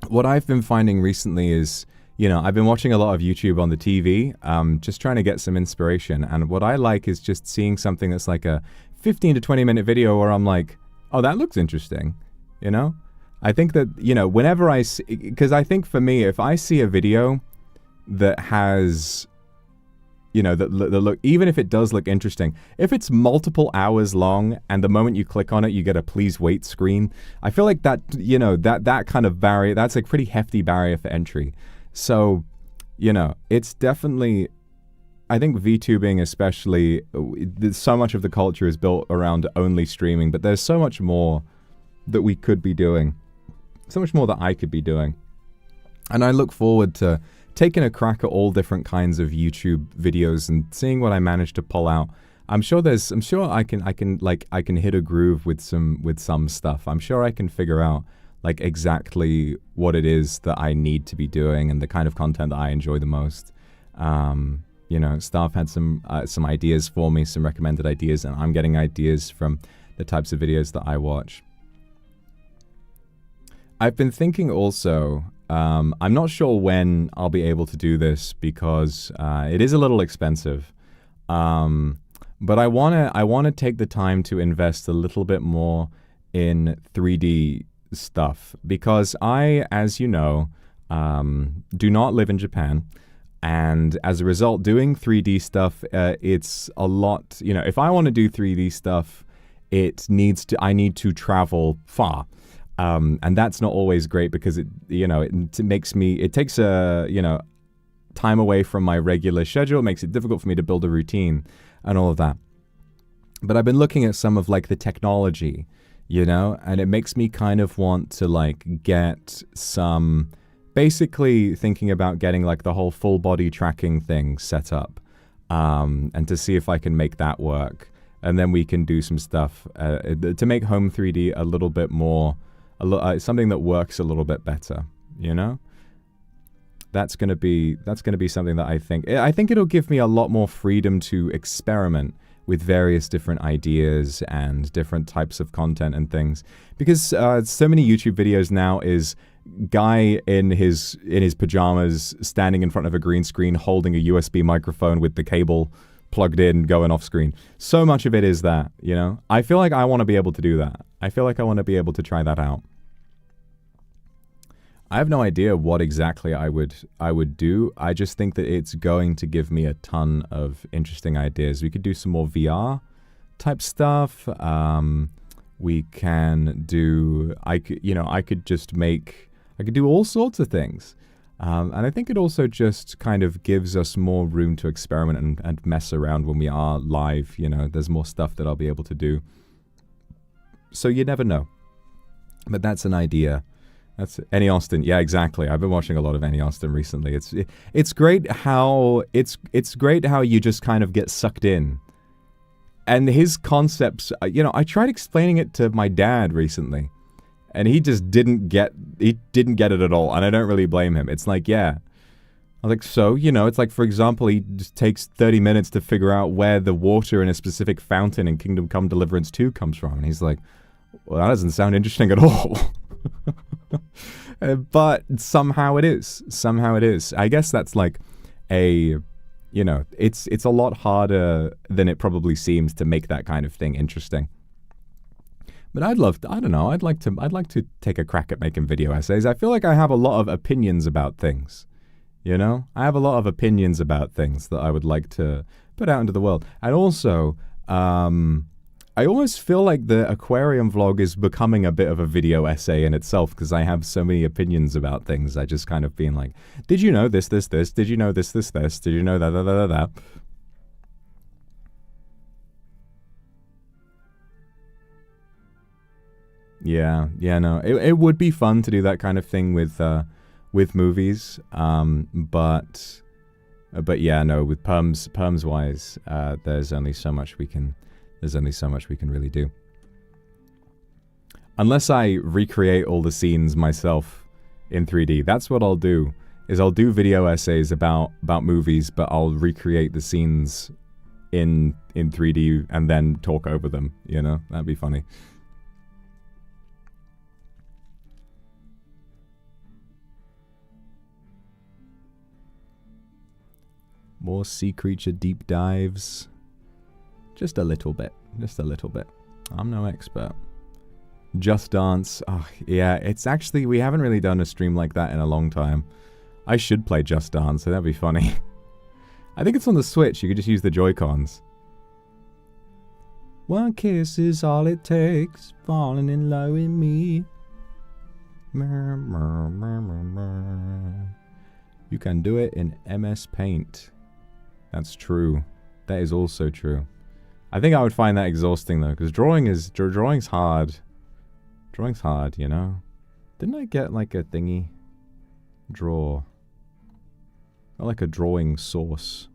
What I've been finding recently is, I've been watching a lot of YouTube on the TV, just trying to get some inspiration. And what I like is just seeing something that's like a 15 to 20 minute video where I'm like, oh, that looks interesting, I think that, whenever I see, because I think for me, if I see a video that has, that look, even if it does look interesting, if it's multiple hours long and the moment you click on it, you get a please wait screen, I feel like that, that kind of barrier, that's a pretty hefty barrier for entry. So, it's definitely, I think VTubing especially, so much of the culture is built around only streaming, but there's so much more that we could be doing. So much more that I could be doing. And I look forward to taking a crack at all different kinds of YouTube videos and seeing what I manage to pull out. I'm sure I can hit a groove with some stuff. I'm sure I can figure out like exactly what it is that I need to be doing and the kind of content that I enjoy the most. Staff had some ideas for me, some recommended ideas, and I'm getting ideas from the types of videos that I watch. I've been thinking also, I'm not sure when I'll be able to do this because it is a little expensive. But I wanna take the time to invest a little bit more in 3D stuff because I, as you know, do not live in Japan. And as a result, doing 3D stuff, it's a lot, if I want to do 3D stuff, I need to travel far. And that's not always great because it takes time away from my regular schedule. It makes it difficult for me to build a routine and all of that. But I've been looking at some of like the technology, and it makes me kind of want to like get some, basically thinking about getting like the whole full body tracking thing set up, and to see if I can make that work. And then we can do some stuff to make home 3D a little bit more, something that works a little bit better, That's gonna be something that I think it'll give me a lot more freedom to experiment with various different ideas and different types of content and things. Because so many YouTube videos now is guy in his pajamas standing in front of a green screen holding a USB microphone with the cable plugged in, going off screen. So much of it is that, I feel like I want to be able to do that. I feel like I want to be able to try that out. I have no idea what exactly I would do. I just think that it's going to give me a ton of interesting ideas. We could do some more VR type stuff. We can do, I could do all sorts of things. And I think it also just kind of gives us more room to experiment and mess around when we are live. You know, there's more stuff that I'll be able to do. So you never know. But that's an idea. That's Annie Austin. Yeah, exactly. I've been watching a lot of Annie Austin recently. It's great how it's great how you just kind of get sucked in. And his concepts, you know, I tried explaining it to my dad recently, and he just didn't get it at all, and I don't really blame him. It's like, yeah. I was like, so, you know, it's like, for example, he just takes 30 minutes to figure out where the water in a specific fountain in Kingdom Come Deliverance 2 comes from. And he's like, well, that doesn't sound interesting at all. But somehow it is. Somehow it is. I guess that's like a, you know, it's a lot harder than it probably seems to make that kind of thing interesting. But I'd love to, I don't know, I'd like to take a crack at making video essays. I feel like I have a lot of opinions about things. You know? I have a lot of opinions about things that I would like to put out into the world. And also, I almost feel like the aquarium vlog is becoming a bit of a video essay in itself because I have so many opinions about things. I just kind of being like, did you know this, this, this? Did you know this, this, this? Did you know that, that, that, that? Yeah, no. It would be fun to do that kind of thing with movies, but yeah, no. With perms wise, there's only so much we can really do. Unless I recreate all the scenes myself in 3D, that's what I'll do. Is I'll do video essays about movies, but I'll recreate the scenes in 3D and then talk over them. You know, that'd be funny. More sea creature deep dives. Just a little bit. Just a little bit. I'm no expert. Just Dance. Oh, yeah, it's actually... We haven't really done a stream like that in a long time. I should play Just Dance, so that'd be funny. I think it's on the Switch. You could just use the Joy-Cons. One kiss is all it takes. Falling in love with me. You can do it in MS Paint. That's true. That is also true. I think I would find that exhausting though, because drawing's hard. Drawing's hard, you know. Didn't I get like a thingy? Draw. Got like a drawing source.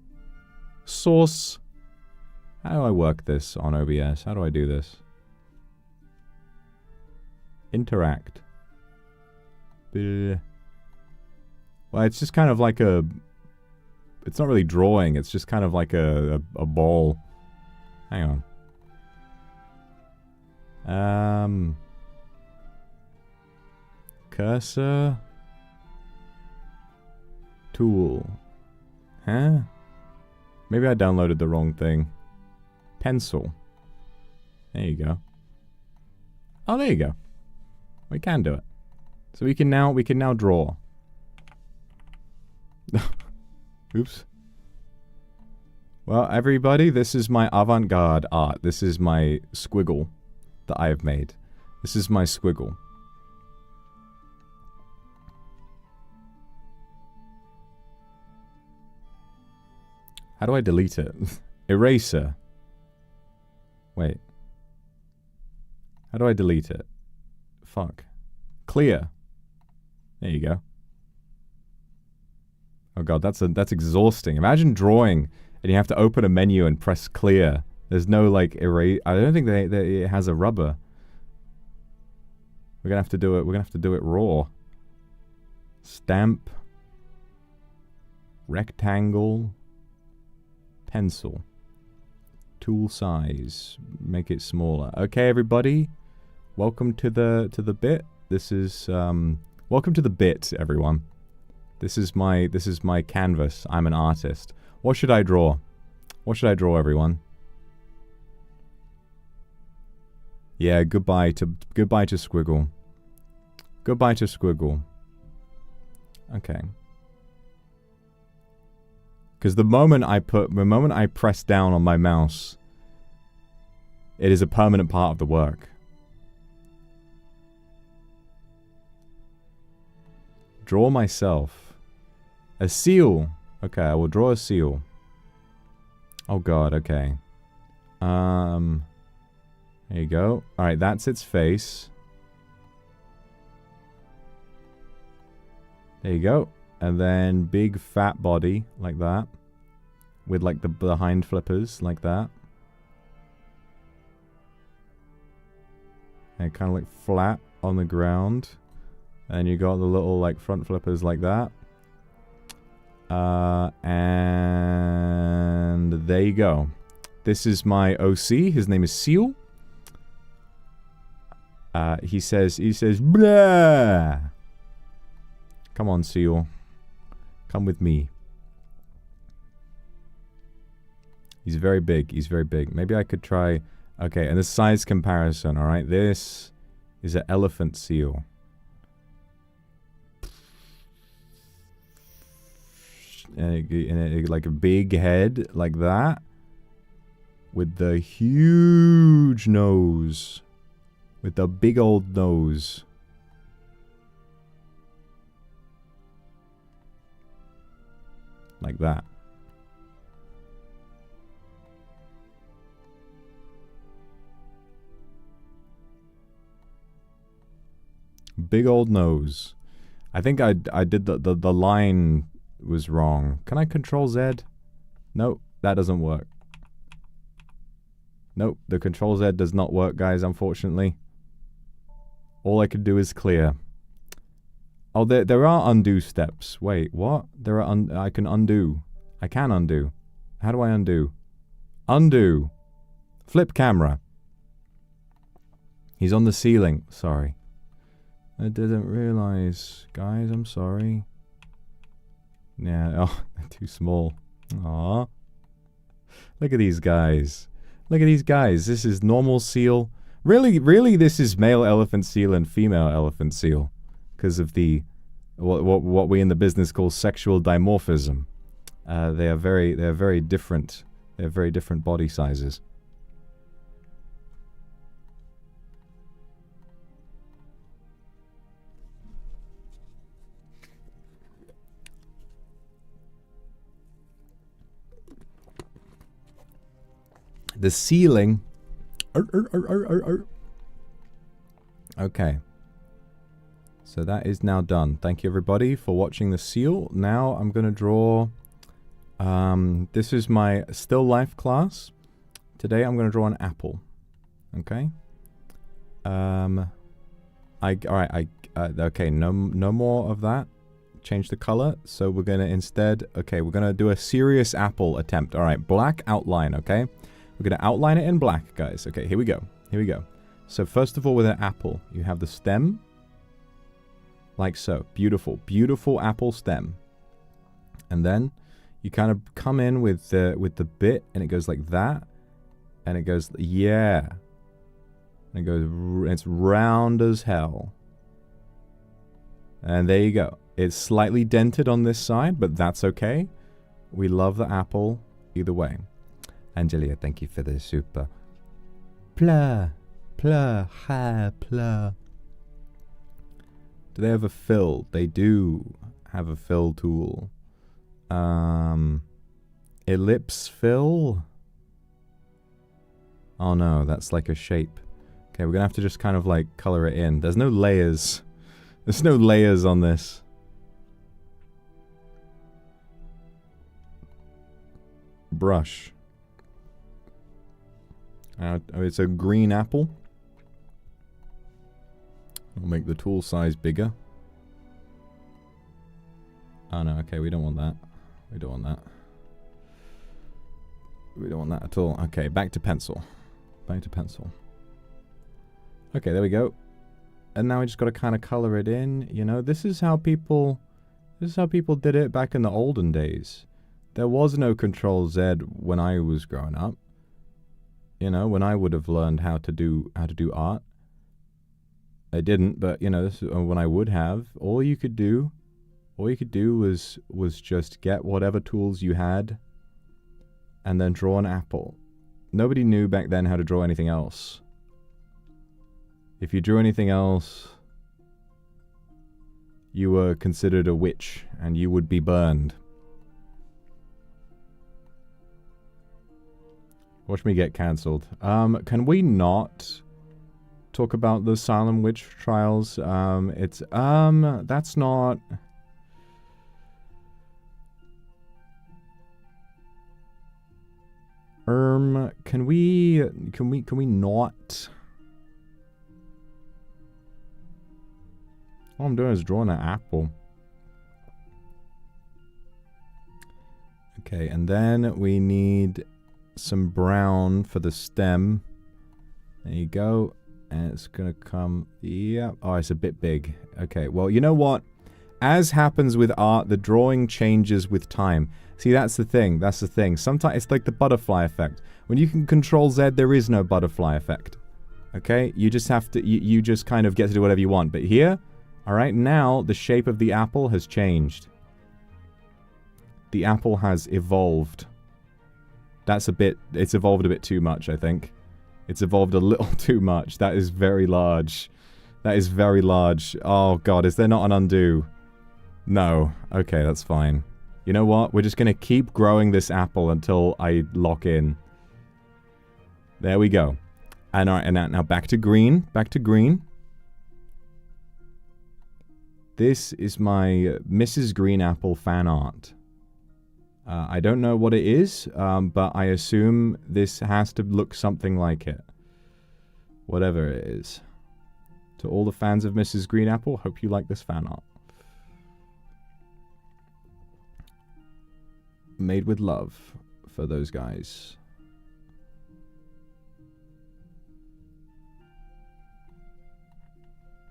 Source. How do I work this on OBS? How do I do this? Interact. Well, it's just kind of like a... It's not really drawing, it's just kind of like a ball. Hang on. Cursor. Tool. Huh? Maybe I downloaded the wrong thing. Pencil. There you go. Oh, there you go. We can do it. So we can now draw. Oops. Well, everybody, this is my avant-garde art. This is my squiggle that I have made. This is my squiggle. How do I delete it? Eraser. Wait. How do I delete it? Fuck. Clear. There you go. Oh god, that's exhausting. Imagine drawing and you have to open a menu and press clear. There's no like erase. I don't think it has a rubber. We're gonna have to do it. We're gonna have to do it raw. Stamp. Rectangle. Pencil. Tool size. Make it smaller. Okay, everybody. Welcome to the bit. This is welcome to the bit, everyone. This is my canvas. I'm an artist. What should I draw? What should I draw, everyone? Yeah, goodbye to Squiggle. Goodbye to Squiggle. Okay. Because the moment I press down on my mouse, it is a permanent part of the work. Draw myself. A seal. Okay, I will draw a seal. Oh god, okay. There you go. Alright, that's its face. There you go. And then big fat body, like that. With like the behind flippers, like that. And kind of like flat on the ground. And you got the little like front flippers like that. And there you go. This is my OC. His name is Seal. He says, blah. Come on, Seal. Come with me. He's very big. He's very big. Maybe I could try... Okay, and the size comparison, alright? This is an elephant seal. And like a big head, like that. With the huge nose. With the big old nose. Like that. Big old nose. I think I did the line was wrong. Can I control Z? Nope, that doesn't work. Nope, the control Z does not work, guys, unfortunately. All I could do is clear. Oh, there are undo steps. Wait, what? There are I can undo. I can undo. How do I undo? Undo. Flip camera. He's on the ceiling. Sorry. I didn't realize. Guys, I'm sorry. Yeah, oh, they're too small. Aww. Look at these guys. Look at these guys. This is normal seal. Really, this is male elephant seal and female elephant seal. Because of the... What we in the business call sexual dimorphism. They are very different. They have very different body sizes. The ceiling. Okay. So that is now done. Thank you everybody for watching the seal. Now I'm going to draw... this is my still life class. Today I'm going to draw an apple. Okay. Okay, no more of that. Change the color. So we're going to instead... Okay, we're going to do a serious apple attempt. Alright, black outline, okay? We're going to outline it in black, guys. Okay, here we go. Here we go. So first of all, with an apple, you have the stem. Like so. Beautiful. Beautiful apple stem. And then you kind of come in with the bit, and it goes like that. And it goes, yeah. And it goes, it's round as hell. And there you go. It's slightly dented on this side, but that's okay. We love the apple either way. Angelia, thank you for the super. Pla, pla, ha, pla. Do they have a fill? They do have a fill tool. Ellipse fill? Oh no, that's like a shape. Okay, we're gonna have to just kind of like color it in. There's no layers. There's no layers on this. Brush. It's a green apple. We'll make the tool size bigger. Oh no, okay, we don't want that. We don't want that. We don't want that at all. Okay, back to pencil. Back to pencil. Okay, there we go. And now we just got to kind of color it in. You know, this is how people did it back in the olden days. There was no Control Z when I was growing up. You know, when I would have learned how to do art. I didn't, but you know, this is when I would have. All you could do was just get whatever tools you had and then draw an apple. Nobody knew back then how to draw anything else. If you drew anything else, you were considered a witch and you would be burned. Watch me get cancelled. Can we not talk about the Salem witch trials? That's not... can we not? All I'm doing is drawing an apple. Okay, and then we need some brown for the stem. There you go. And it's gonna come... Yeah. Oh, it's a bit big. Okay, well, you know what? As happens with art, the drawing changes with time. See, that's the thing. That's the thing. Sometimes it's like the butterfly effect. When you can control Z, there is no butterfly effect. Okay? You just have to... You just kind of get to do whatever you want. But here, alright, now the shape of the apple has changed. The apple has evolved. That's a bit... It's evolved a bit too much, I think. It's evolved a little too much. That is very large. That is very large. Oh, God. Is there not an undo? No. Okay, that's fine. You know what? We're just going to keep growing this apple until I lock in. There we go. And all right, and now back to green. Back to green. This is my Mrs. Green Apple fan art. I don't know what it is, but I assume this has to look something like it. Whatever it is. To all the fans of Mrs. Green Apple, hope you like this fan art. Made with love for those guys.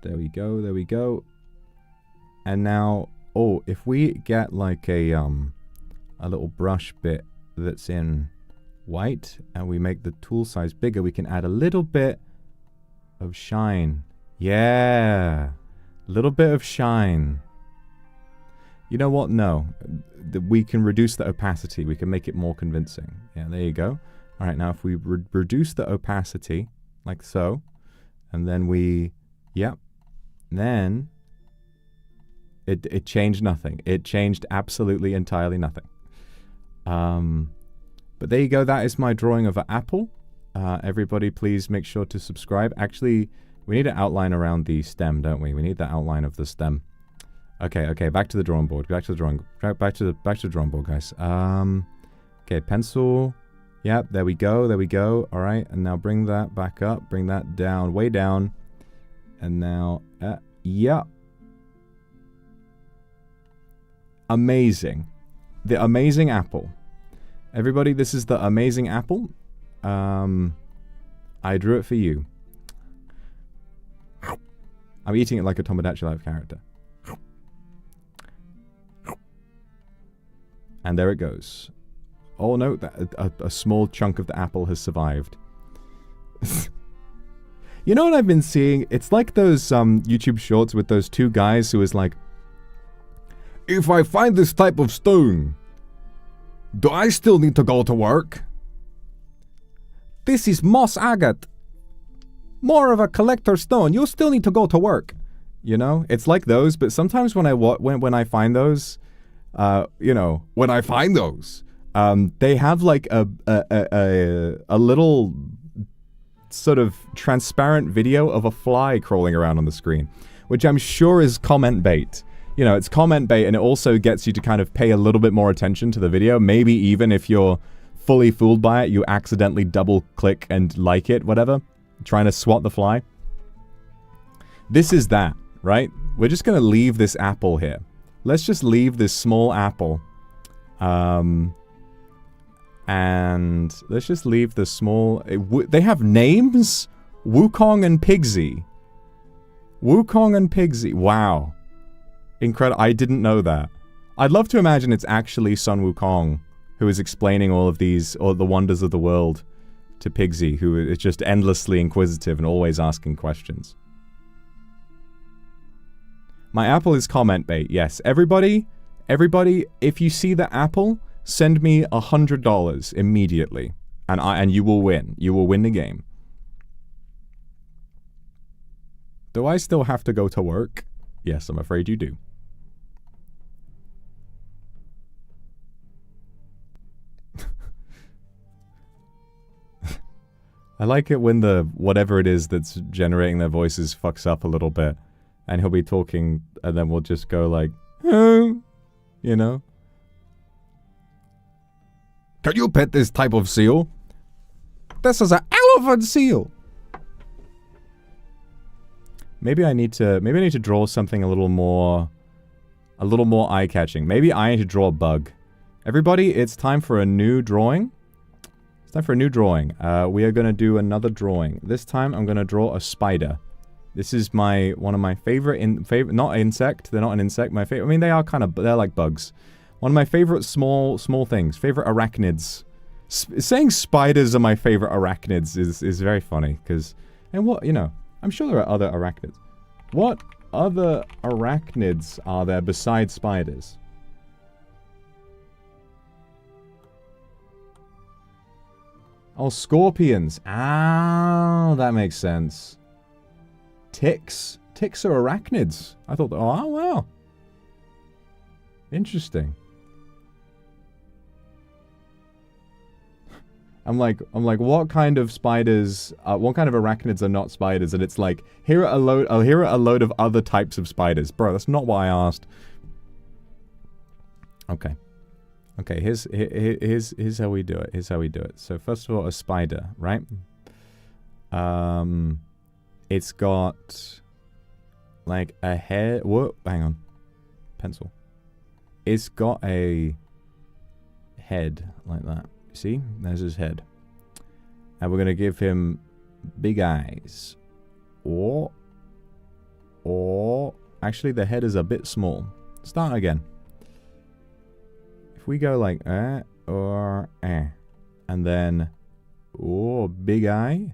There we go, there we go. And now, oh, if we get like a little brush bit that's in white and we make the tool size bigger, we can add a little bit of shine. Yeah, a little bit of shine. You know what? No. We can reduce the opacity. We can make it more convincing. Yeah, there you go. All right, now if we reduce the opacity, like so, and then we... Yep. Then... It changed nothing. It changed absolutely entirely nothing. But there you go. That is my drawing of an apple. Everybody please make sure to subscribe. Actually, we need an outline around the stem, don't we? We need the outline of the stem. Okay, okay, back to the drawing board. Back to the drawing board, guys. Okay, pencil. Yep, there we go, there we go. All right, and now bring that back up, bring that down, way down. And now, yeah. Amazing. The amazing apple. Everybody, this is the amazing apple. I drew it for you. I'm eating it like a Tomodachi Life character. And there it goes. Oh no, a small chunk of the apple has survived. You know what I've been seeing? It's like those YouTube shorts with those two guys who is like, if I find this type of stone, do I still need to go to work? This is moss agate. More of a collector stone. You'll still need to go to work. You know? It's like those, but sometimes when I find those, you know, when I find those, they have like a little sort of transparent video of a fly crawling around on the screen, which I'm sure is comment bait. You know, it's comment bait, and it also gets you to kind of pay a little bit more attention to the video. Maybe even if you're fully fooled by it, you accidentally double click and like it, whatever. Trying to swat the fly. This is that, right? We're just going to leave this apple here. Let's just leave this small apple. And let's just leave the small... they have names? Wukong and Pigsy. Wukong and Pigsy. Wow. Incredible. I didn't know that. I'd love to imagine it's actually Sun Wukong who is explaining all of these, or the wonders of the world, to Pigsy, who is just endlessly inquisitive and always asking questions. My apple is comment bait, yes. Everybody, if you see the apple, send me $100 immediately, and you will win. You will win the game. Do I still have to go to work? Yes, I'm afraid you do. I like it when the whatever it is that's generating their voices fucks up a little bit. And he'll be talking, and then we'll just go like, you know? Can you pet this type of seal? This is an elephant seal! Maybe I need to draw something a little more eye-catching. Maybe I need to draw a bug. Everybody, it's time for a new drawing. It's time for a new drawing. We are going to do another drawing. This time, I'm going to draw a spider. This is one of my favorite, not insect. They're not an insect. My favorite. I mean, they're like bugs. One of my favorite small things. Favorite arachnids. Saying spiders are my favorite arachnids is very funny because, and what, you know, I'm sure there are other arachnids. What other arachnids are there besides spiders? Oh, scorpions. Ah, that makes sense. Ticks? Ticks are arachnids. I thought, oh, wow. Interesting. I'm like, what kind of spiders, what kind of arachnids are not spiders? And it's like, here are a load of other types of spiders. Bro, that's not what I asked. Okay. Okay, here's how we do it. Here's how we do it. So first of all, a spider, right? It's got like a head. Whoa, hang on. Pencil. It's got a head like that. See? There's his head. And we're going to give him big eyes. Or actually the head is a bit small. Start again. If we go like or and then big eye,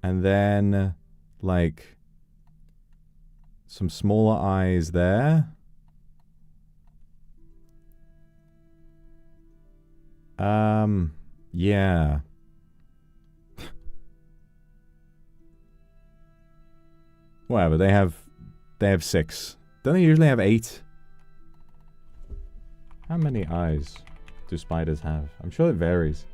and then like some smaller eyes there. Yeah. Whatever, they have 6. Don't they usually have 8? How many eyes do spiders have? I'm sure it varies.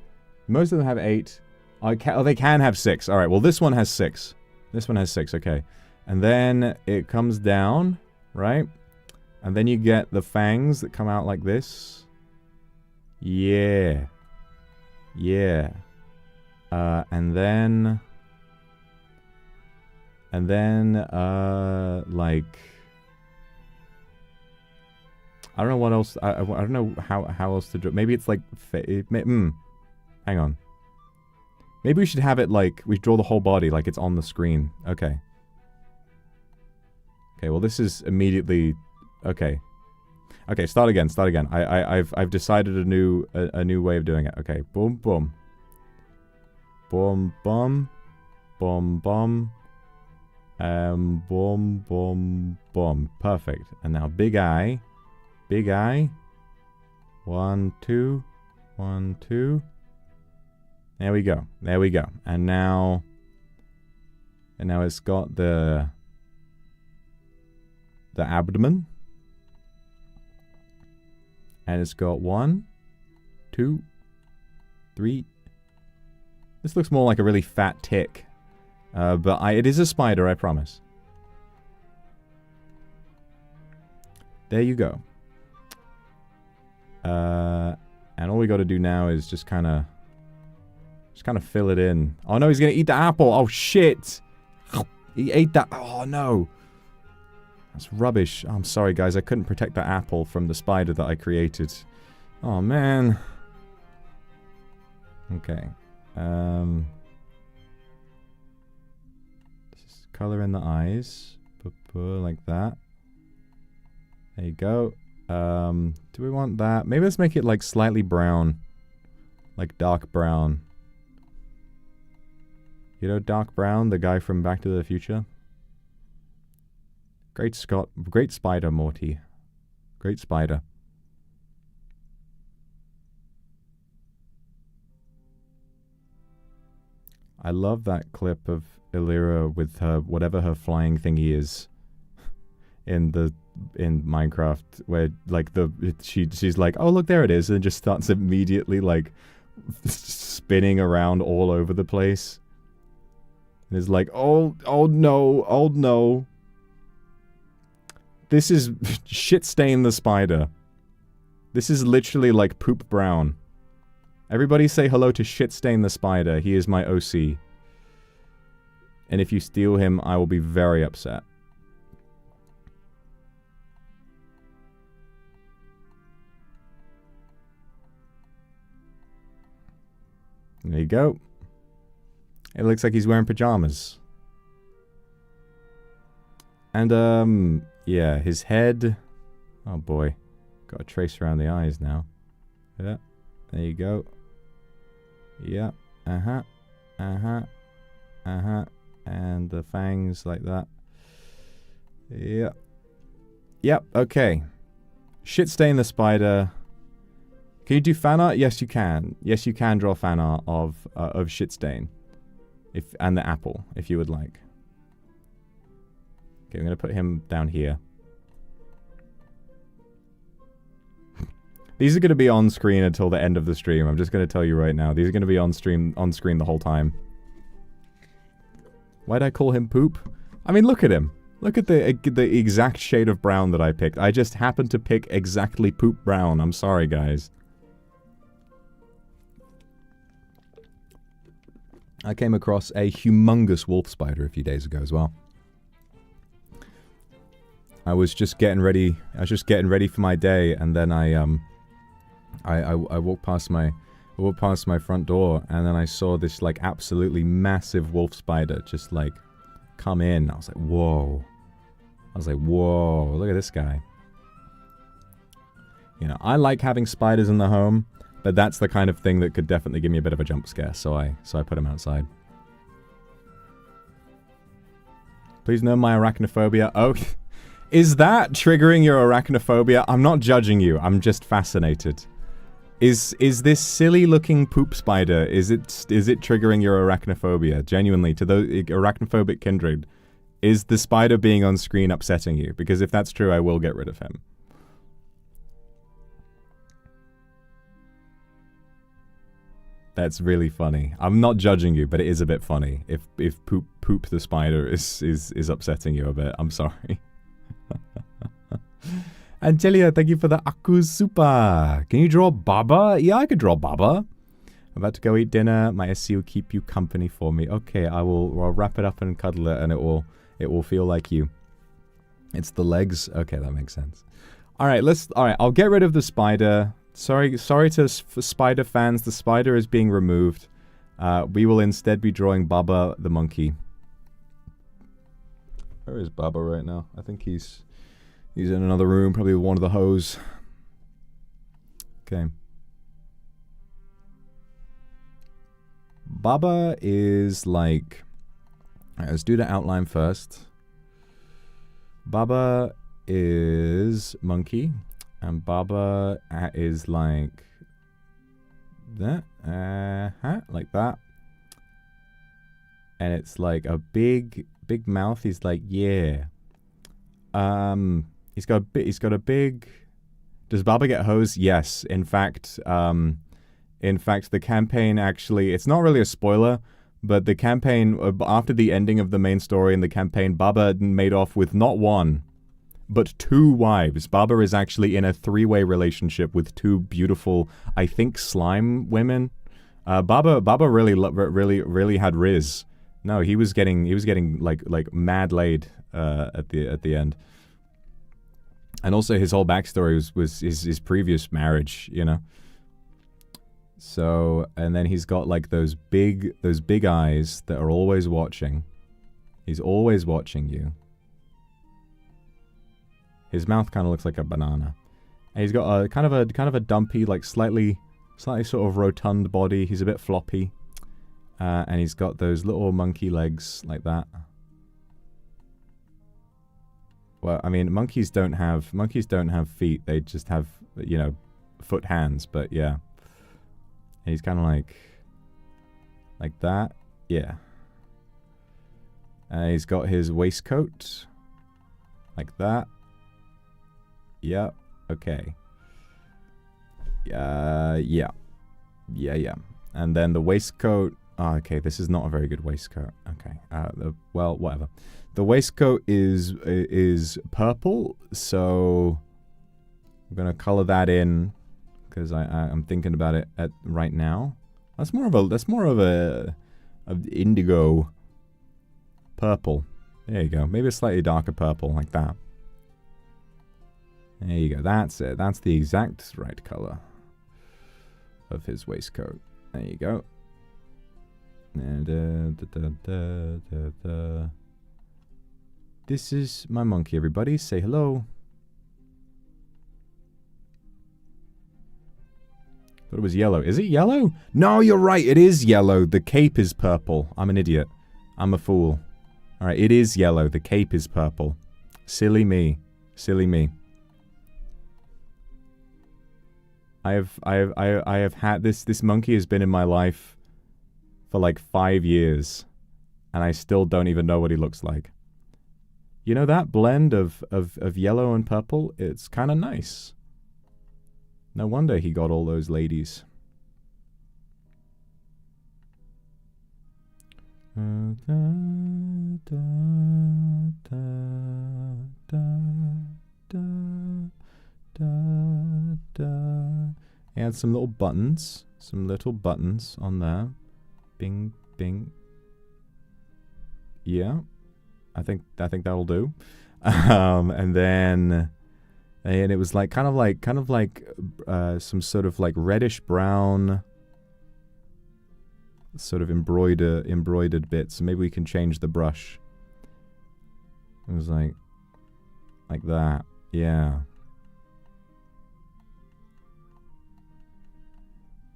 Most of them have 8. Oh, they can have 6. Alright, well this one has 6. This one has 6, okay. And then it comes down, right? And then you get the fangs that come out like this. Yeah. Yeah. And then, like, I don't know what else, I don't know how else to do it. Maybe it's like, hang on. Maybe we should have it like, we draw the whole body like it's on the screen. Okay. Okay, well this is immediately, okay. Okay, start again, start again. I've decided a new way of doing it. Okay, boom, boom. Boom, boom. Boom, boom. Boom, boom, boom. Perfect. And now big eye. Big eye. 1, 2. 1, 2. There we go. There we go. And now it's got the abdomen. And it's got 1, 2, 3. This looks more like a really fat tick. But it is a spider, I promise. There you go. And all we got to do now is just kind of fill it in. Oh no, he's gonna eat the apple. Oh shit! He ate that. Oh no. That's rubbish. Oh, I'm sorry, guys. I couldn't protect the apple from the spider that I created. Oh, man. Okay. Just color in the eyes. Like that. There you go. Do we want that? Maybe let's make it, like, slightly brown. Like, dark brown. You know Dark Brown, the guy from Back to the Future? Great spider, Morty. Great spider. I love that clip of Illyra with her, whatever her flying thingy is in Minecraft, where like she's like, oh look, there it is, and just starts immediately like spinning around all over the place. And it's like, oh no, oh no. This is shit stain the spider. This is literally like poop brown. Everybody say hello to shit stain the spider. He is my OC. And if you steal him, I will be very upset. There you go. It looks like he's wearing pajamas. And, yeah, his head... Oh, boy. Got a trace around the eyes now. Yeah, there you go. Yeah, uh-huh. Uh-huh. Uh-huh. And the fangs like that. Yep. Yep, okay. Shit stain the spider... Can you do fan art? Yes, you can. Yes, you can draw fan art of Shitstain. And the apple, if you would like. Okay, I'm going to put him down here. These are going to be on screen until the end of the stream. I'm just going to tell you right now. These are going to be on screen the whole time. Why'd I call him Poop? I mean, look at him. Look at the exact shade of brown that I picked. I just happened to pick exactly Poop Brown. I'm sorry, guys. I came across a humongous wolf spider a few days ago as well. I was just getting ready. I was just getting ready for my day, and then I walked past my front door, and then I saw this like absolutely massive wolf spider just like come in. I was like, whoa. I was like, whoa, look at this guy. You know, I like having spiders in the home. But that's the kind of thing that could definitely give me a bit of a jump scare, so I put him outside. Please know my arachnophobia. Oh, is that triggering your arachnophobia? I'm not judging you. I'm just fascinated. Is this silly looking poop spider? Is it triggering your arachnophobia? Genuinely, to the arachnophobic kindred, is the spider being on screen upsetting you? Because if that's true, I will get rid of him. That's really funny. I'm not judging you, but it is a bit funny. If poop the spider is upsetting you a bit, I'm sorry. Angelia, thank you for the Aku Super. Can you draw Baba? Yeah, I could draw Baba. I'm about to go eat dinner. My SC will keep you company for me. Okay, I'll wrap it up and cuddle it, and it will feel like you. It's the legs. Okay, that makes sense. All right, I'll get rid of the spider. Sorry to spider fans. The spider is being removed. We will instead be drawing Baba the monkey. Where is Baba right now? I think he's in another room, probably with one of the hoes. Okay. Baba is like... Alright, let's do the outline first. Baba is monkey. And Baba is like that, like that. And it's like a big mouth. He's like, yeah. He's got a big. Does Baba get hosed? Yes. In fact, the campaign actually, it's not really a spoiler, but the campaign after the ending of the main story in the campaign, Baba made off with not one, but 2 wives. Baba is actually in a 3-way relationship with 2 beautiful, I think, slime women. Baba really had riz. No, he was getting like mad laid at the end. And also his whole backstory was his previous marriage, you know. So, and then he's got like those big eyes that are always watching. He's always watching you. His mouth kind of looks like a banana. And he's got a kind of a dumpy, like slightly sort of rotund body. He's a bit floppy. And he's got those little monkey legs like that. Well, I mean, monkeys don't have feet. They just have, you know, foot hands, but yeah. And he's kind of like that. Yeah. And he's got his waistcoat like that. Yep. Okay. Yeah. And then the waistcoat. Oh, okay, this is not a very good waistcoat. Okay, well, whatever. The waistcoat is purple, so I'm gonna color that in because I'm thinking about it right now. That's more of a indigo purple. There you go. Maybe a slightly darker purple like that. There you go. That's it. That's the exact right color of his waistcoat. There you go. And this is my monkey, everybody. Say hello. Thought it was yellow. Is it yellow? No, you're right. It is yellow. The cape is purple. I'm an idiot. I'm a fool. Alright, it is yellow. The cape is purple. Silly me. Silly me. I have had this monkey has been in my life for like 5 years, and I still don't even know what he looks like. You know, that blend of yellow and purple, it's kind of nice. No wonder he got all those ladies. He had some little buttons on there. Bing, bing. Yeah, I think that'll do. And then, and it was like kind of like some sort of like reddish brown, sort of embroidered bits. Maybe we can change the brush. It was like that. Yeah.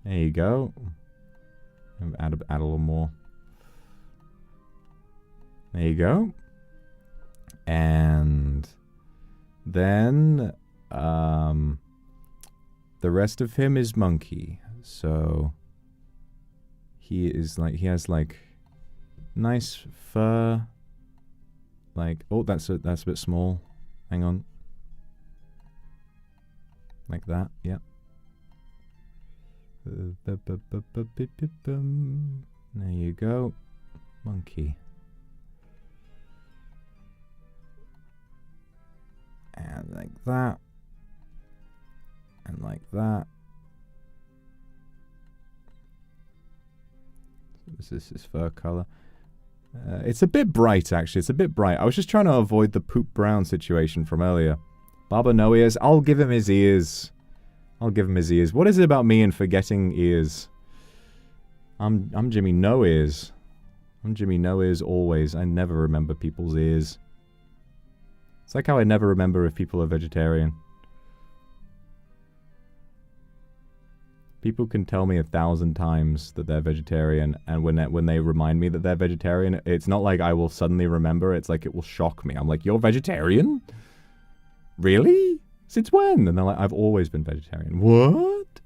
There you go. Add a little more. There you go. And then the rest of him is monkey. So he has like nice fur. Like, oh, that's a bit small. Hang on. Like that. Yep. There you go. Monkey. And like that. And like that. This is his fur color. It's a bit bright, actually. It's a bit bright. I was just trying to avoid the poop brown situation from earlier. Baba no ears. I'll give him his ears. I'll give him his ears. What is it about me and forgetting ears? I'm Jimmy No Ears. I'm Jimmy No Ears always. I never remember people's ears. It's like how I never remember if people are vegetarian. People can tell me 1,000 times that they're vegetarian, and when they remind me that they're vegetarian, it's not like I will suddenly remember. It's like it will shock me. I'm like, you're vegetarian? Really? Since when? And they're like, I've always been vegetarian. What?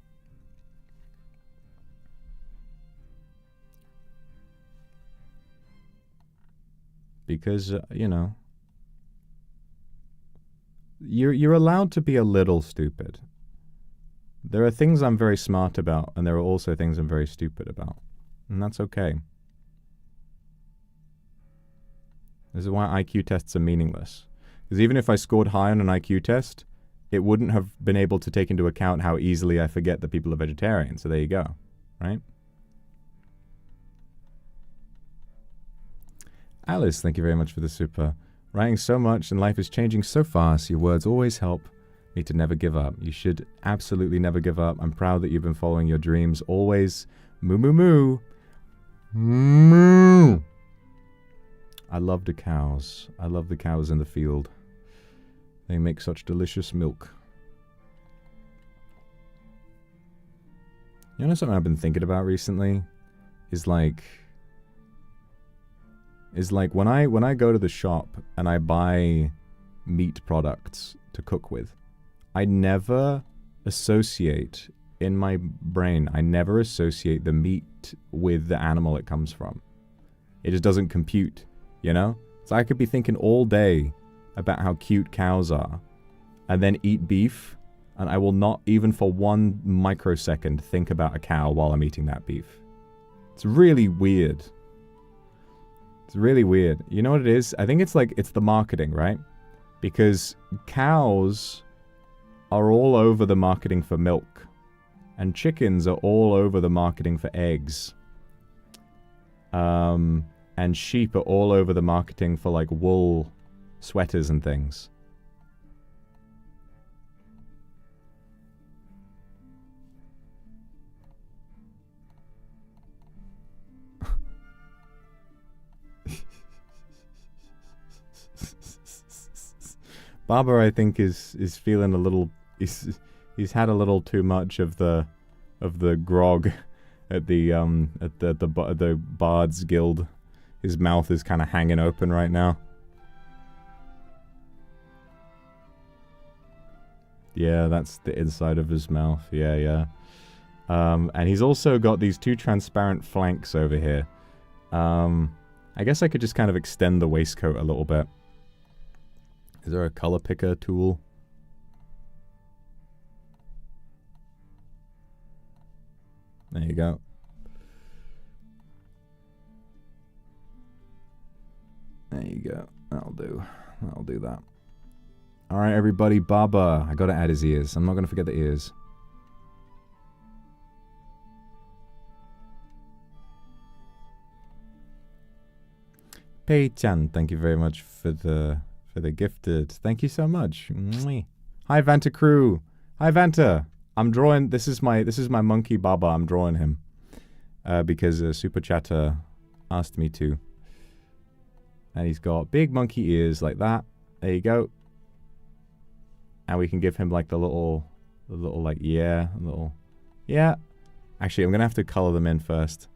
Because, you know, you're allowed to be a little stupid. There are things I'm very smart about, and there are also things I'm very stupid about. And that's okay. This is why IQ tests are meaningless. Because even if I scored high on an IQ test, it wouldn't have been able to take into account how easily I forget that people are vegetarian. So there you go. Right? Alice, thank you very much for the super. Writing so much and life is changing so fast. Your words always help me to never give up. You should absolutely never give up. I'm proud that you've been following your dreams. Always. Moo moo moo. Moo. I love the cows. I love the cows in the field. They make such delicious milk. You know something I've been thinking about recently? Is like when I go to the shop and I buy meat products to cook with, I never associate in my brain, I never associate the meat with the animal it comes from. It just doesn't compute, you know? So I could be thinking all day about how cute cows are, and then eat beef, And I will not, even for 1 microsecond, think about a cow while I'm eating that beef. It's really weird. It's really weird. You know what it is? I think it's like, it's the marketing, right? Because cows are all over the marketing for milk. And chickens are all over the marketing for eggs. And sheep are all over the marketing for, like, wool sweaters and things. Baba, I think, is feeling a little. He's had a little too much of the grog at the Bard's Guild. His mouth is kind of hanging open right now. Yeah, that's the inside of his mouth. Yeah, yeah. And he's also got these 2 transparent flanks over here. I guess I could just kind of extend the waistcoat a little bit. Is there a color picker tool? There you go. There you go. That'll do. That'll do that. Alright, everybody. Baba. I gotta add his ears. I'm not gonna forget the ears. Pei-chan, thank you very much for the gifted. Thank you so much. Mwah. Hi, Vanta crew. Hi, Vanta. I'm drawing. This is my monkey Baba. I'm drawing him because a super chatter asked me to. And he's got big monkey ears like that. There you go. And we can give him like the little like yeah. Actually, I'm gonna have to color them in first.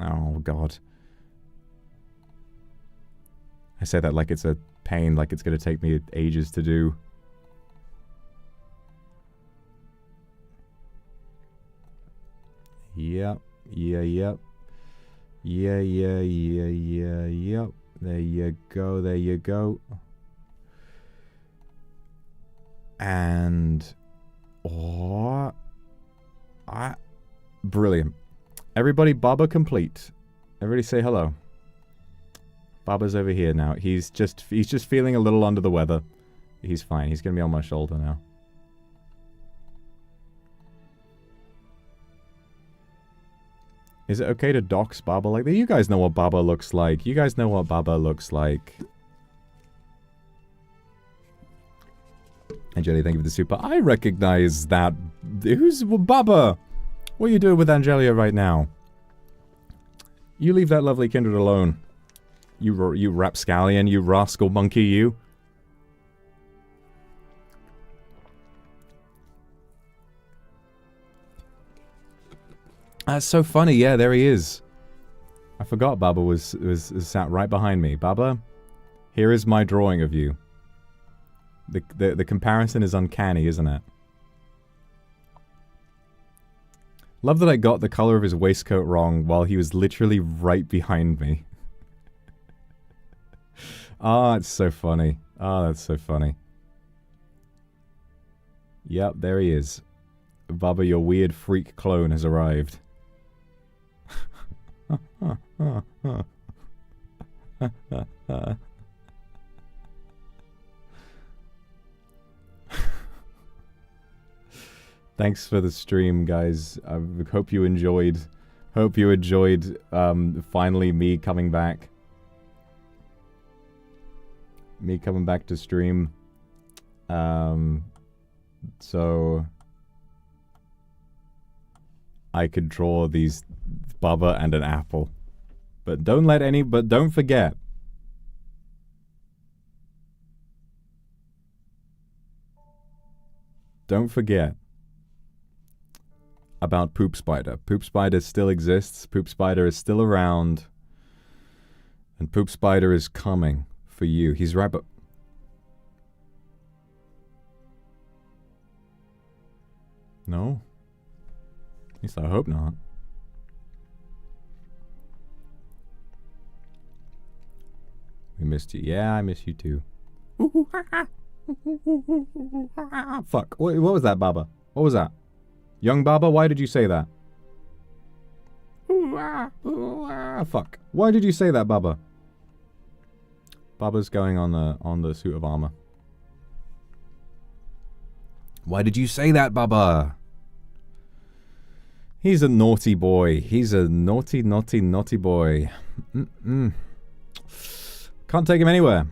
Oh God. I say that like it's a pain, like it's going to take me ages to do. Yep. Yep. Yep. There you go. There you go. And... oh... brilliant. Everybody, Baba complete. Everybody say hello. Baba's over here now. He's just feeling a little under the weather. He's fine. He's gonna be on my shoulder now. Is it okay to dox Baba like that? You guys know what Baba looks like. You guys know what Baba looks like. Angelia, thank you for the super. I recognize that. Who's Baba? What are you doing with Angelia right now? You leave that lovely kindred alone. You rapscallion, you rascal monkey, you. That's so funny. Yeah, there he is. I forgot Baba was sat right behind me. Baba, here is my drawing of you. The comparison is uncanny, isn't it? Love that I got the color of his waistcoat wrong while he was literally right behind me. Oh, it's so funny. Oh, that's so funny. Yep, there he is. Baba, your weird freak clone has arrived. Thanks for the stream, guys. I hope you enjoyed. Hope you enjoyed finally me coming back. Me coming back to stream. So I could draw these Baba and an apple. But don't forget. Don't forget about Poop Spider. Poop Spider still exists. Poop Spider is still around. And Poop Spider is coming for you. He's right, but... no? At least I hope not. We missed you. Yeah, I miss you too. Ooh, ha, ha. Fuck. What was that, Baba? What was that? Young Baba, why did you say that? Fuck. Why did you say that, Baba? Baba's going on the suit of armor. Why did you say that, Baba? He's a naughty boy. He's a naughty, naughty, naughty boy. Can't take him anywhere.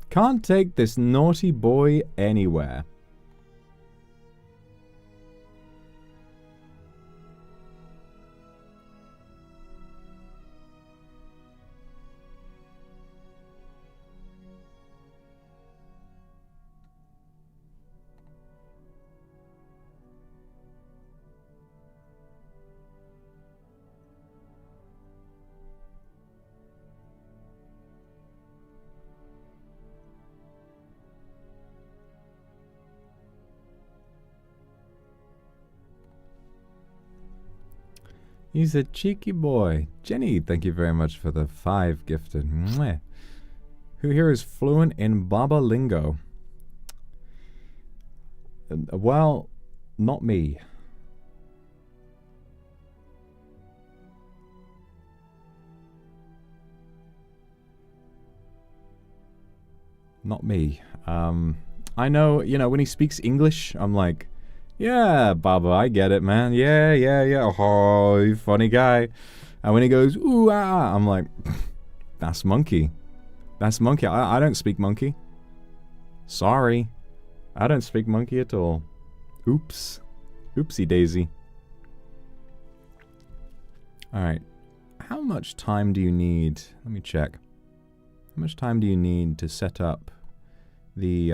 Can't take this naughty boy anywhere. He's a cheeky boy. Jenny, thank you very much for the 5 gifted. Mwah. Who here is fluent in Baba lingo? Well, not me. Not me. I know, you know, when he speaks English, I'm like, yeah, Baba, I get it, man. Yeah, yeah, yeah. Oh, you funny guy. And when he goes, ooh, ah, I'm like, that's monkey. That's monkey. I don't speak monkey. Sorry. I don't speak monkey at all. Oops. Oopsie daisy. Alright. How much time do you need? Let me check. How much time do you need to set up the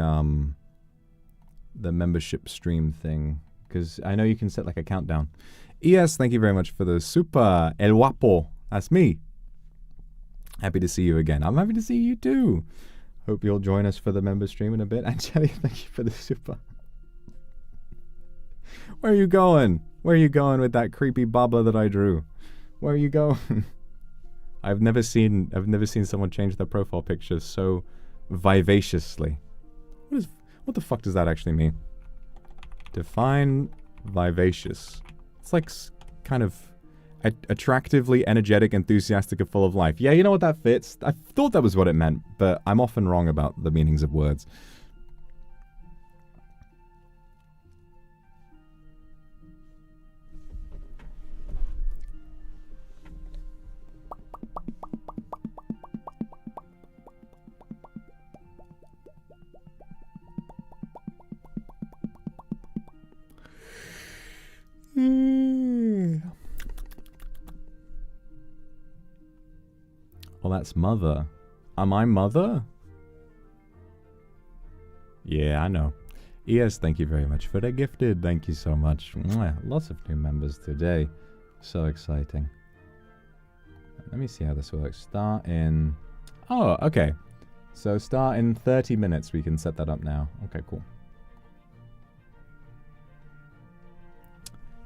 membership stream thing? Because I know you can set like a countdown. ES, thank you very much for the super. El Guapo. That's me. Happy to see you again. I'm happy to see you too. Hope you'll join us for the member stream in a bit. Angeli, thank you for the super. Where are you going? Where are you going with that creepy Baba that I drew? Where are you going? I've never seen someone change their profile picture so vivaciously. What the fuck does that actually mean? Define vivacious. It's like kind of attractively energetic, enthusiastic, and full of life. Yeah, you know what, that fits. I thought that was what it meant, but I'm often wrong about the meanings of words. Well, that's mother. Am I mother? Yeah, I know. ES, thank you very much for the gifted. Thank you so much. Mwah. Lots of new members today. So exciting. Let me see how this works. Start in... Oh, okay. So start in 30 minutes. We can set that up now. Okay, cool.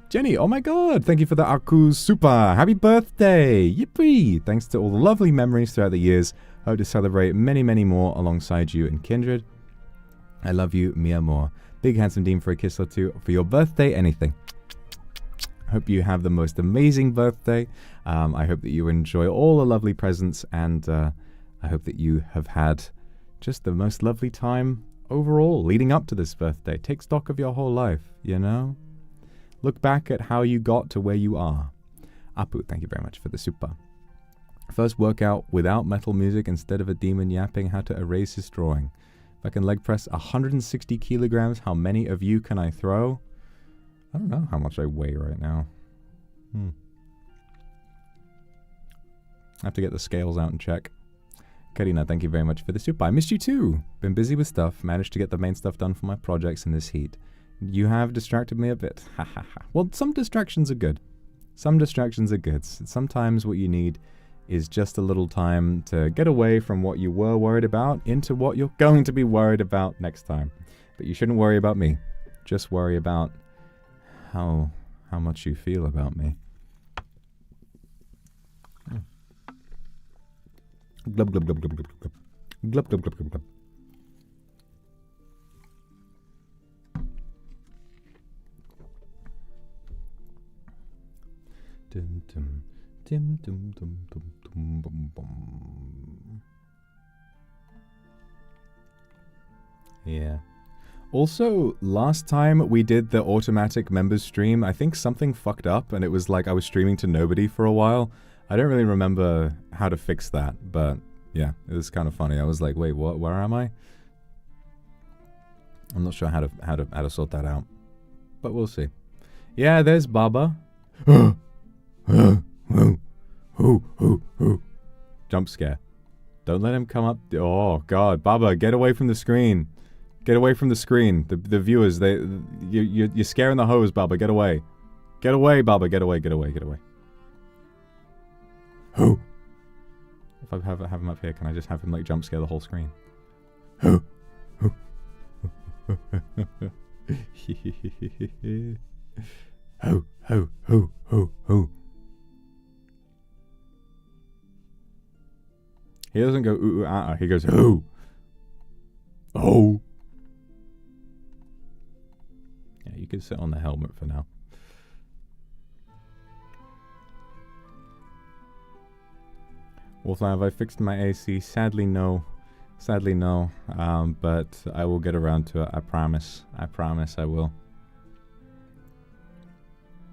Jenny, oh my god, thank you for the Aku Super. Happy birthday. Yippee. Thanks to all the lovely memories throughout the years. Hope to celebrate many, many more alongside you and kindred. I love you, mi amor. Big handsome Dean for a kiss or two for your birthday, anything. Hope you have the most amazing birthday. I hope that you enjoy all the lovely presents, and I hope that you have had just the most lovely time overall leading up to this birthday. Take stock of your whole life, you know? Look back at how you got to where you are. Apu, thank you very much for the super. First workout without metal music instead of a demon yapping how to erase his drawing. If I can leg press 160 kilograms, how many of you can I throw? I don't know how much I weigh right now. I have to get the scales out and check. Karina, thank you very much for the super. I missed you too. Been busy with stuff. Managed to get the main stuff done for my projects in this heat. You have distracted me a bit. Ha ha ha. Well, some distractions are good. Some distractions are good. Sometimes what you need is just a little time to get away from what you were worried about into what you're going to be worried about next time. But you shouldn't worry about me. Just worry about how much you feel about me. Glub glub glub glub glub glub glub glub glub glub glub. Dum, dum, dum, dum, dum, dum, dum, bum, bum. Yeah. Also, last time we did the automatic members stream, I think something fucked up and it was like I was streaming to nobody for a while. I don't really remember how to fix that, but yeah, it was kind of funny. I was like, wait, what? Where am I? I'm not sure how to sort that out, but we'll see. Yeah, there's Baba. Jump scare. Don't let him come up. Oh God, Baba, get away from the screen. Get away from the screen. The viewers, you're scaring the hose, Baba. Get away. Get away, Baba. Get away. Get away. Get away. Who? If I have him up here, can I just have him like jump scare the whole screen? Who? Who? He doesn't go ooh, ah, he goes who? Oh. Yeah, you can sit on the helmet for now. Wolfline, have I fixed my AC? Sadly, no. Sadly, no. But I will get around to it. I promise. I promise I will.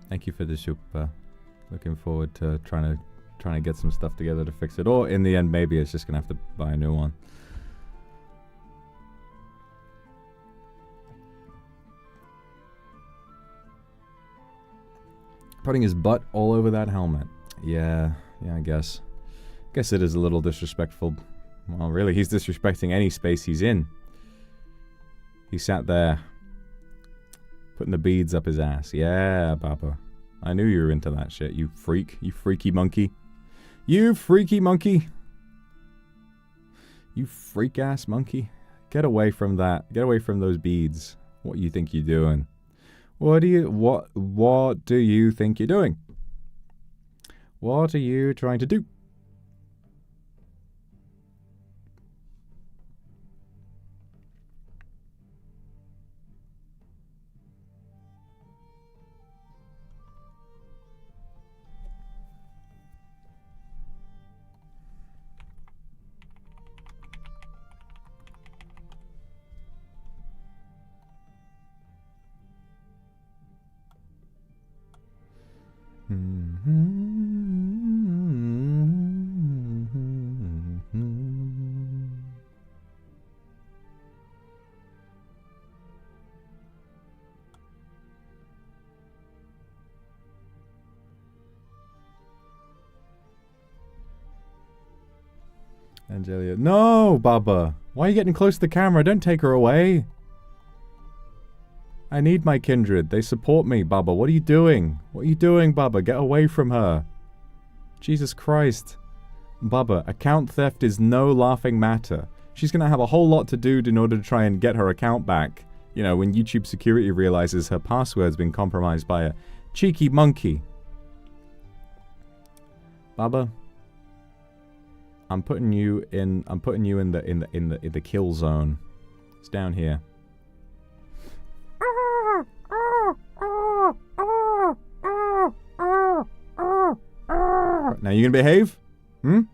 Thank you for the soup. Looking forward to trying to get some stuff together to fix it. Or in the end, maybe it's just gonna have to buy a new one. Putting his butt all over that helmet. Yeah, I guess. Guess it is a little disrespectful. Well, really, he's disrespecting any space he's in. He sat there, putting the beads up his ass. Yeah, Baba. I knew you were into that shit, you freak. You freaky monkey. You freaky monkey. You freak-ass monkey. Get away from that. Get away from those beads. What you think you're doing? What do you think you're doing? What are you trying to do? Angelia. No, Baba. Why are you getting close to the camera? Don't take her away. I need my kindred. They support me, Baba. What are you doing? What are you doing, Baba? Get away from her. Jesus Christ. Baba, account theft is no laughing matter. She's going to have a whole lot to do in order to try and get her account back. You know, when YouTube security realizes her password's been compromised by a cheeky monkey. Baba, I'm putting you in the kill zone. It's down here. Now you gonna behave? You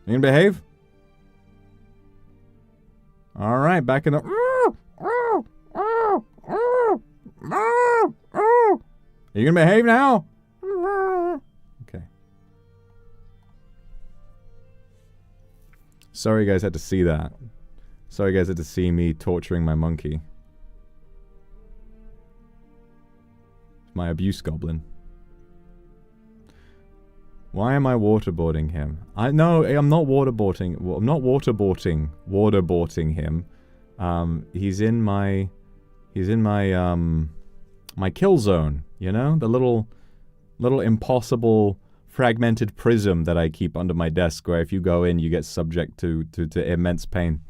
gonna behave? All right, back in the. Are you gonna behave now? Okay. Sorry, you guys had to see that. Sorry, you guys had to see me torturing my monkey. My abuse goblin. Why am I waterboarding him? I'm not waterboarding. Well, I'm not waterboarding him. He's in my my kill zone. You know, the little impossible fragmented prism that I keep under my desk, where if you go in, you get subject to immense pain.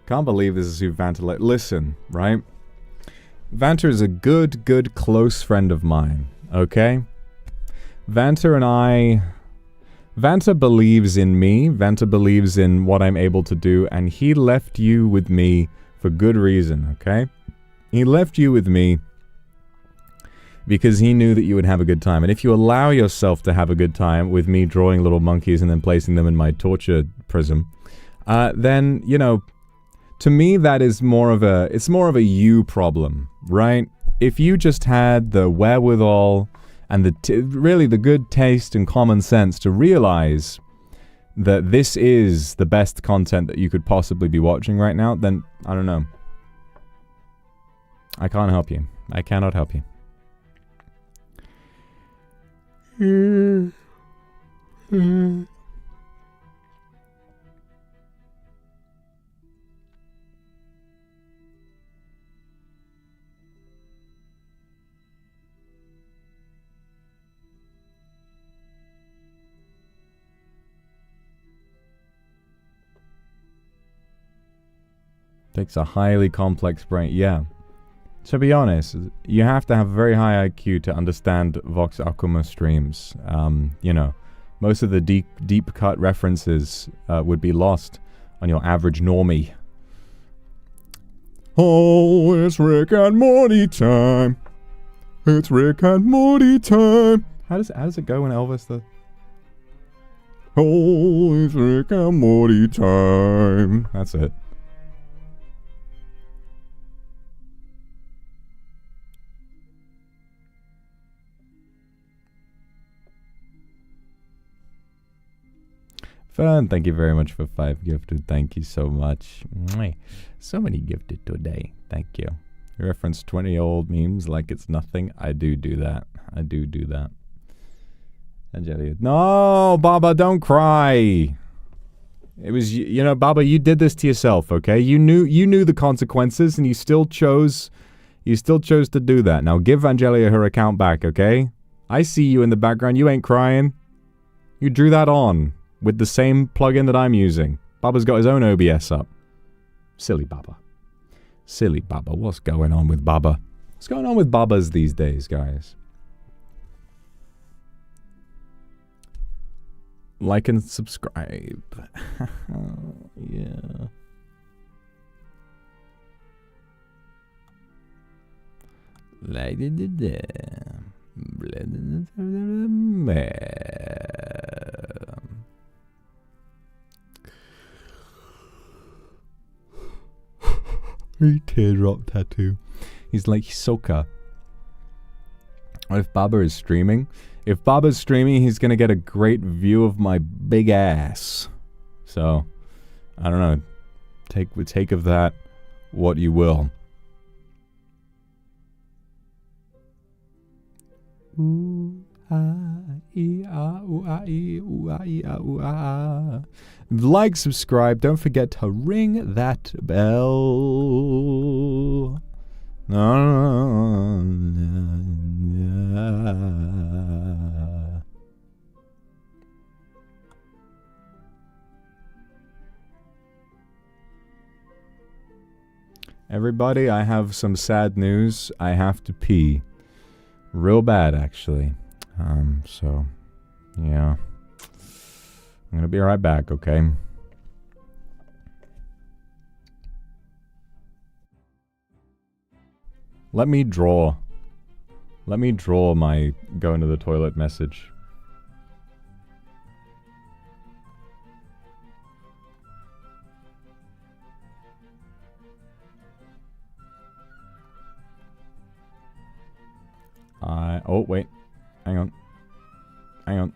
Can't believe this is who Vanta... Listen, right? Vanta is a good, close friend of mine, okay? Vanta and I... Vanta believes in me. Vanta believes in what I'm able to do. And he left you with me for good reason, okay? He left you with me because he knew that you would have a good time. And if you allow yourself to have a good time with me drawing little monkeys and then placing them in my torture prism, then, you know, to me that is more of a... It's more of a you problem, right? If you just had the wherewithal... and really the good taste and common sense to realize that this is the best content that you could possibly be watching right now, then, I don't know. I can't help you. I cannot help you. Takes a highly complex brain. Yeah. To be honest, you have to have a very high IQ to understand Vox Akuma streams. You know, most of the deep cut references would be lost on your average normie. Oh, it's Rick and Morty time. It's Rick and Morty time. How does it go when Elvis does? Oh, it's Rick and Morty time. That's it. Fun, thank you very much for 5 gifted. Thank you so much. So many gifted today. Thank you. You reference 20 old memes like it's nothing. I do that. I do that. Angelia. No, Baba, don't cry. It was, you know, Baba, you did this to yourself, okay? You knew the consequences and you still chose to do that. Now give Angelia her account back, okay? I see you in the background. You ain't crying. You drew that on with the same plugin that I'm using. Baba's got his own OBS up. Silly Baba. Silly Baba. What's going on with Baba? What's going on with Babas these days, guys? Like and subscribe. Yeah. Like teardrop tattoo. He's like Hisoka. What if Baba is streaming? If Baba's streaming, he's gonna get a great view of my big ass. So, I don't know. Take of that what you will. Like, subscribe, don't forget to ring that bell. Everybody, I have some sad news. I have to pee. Real bad, actually. So, yeah. I'm gonna be right back, okay? Let me draw my going to the toilet message. Oh, wait. Hang on.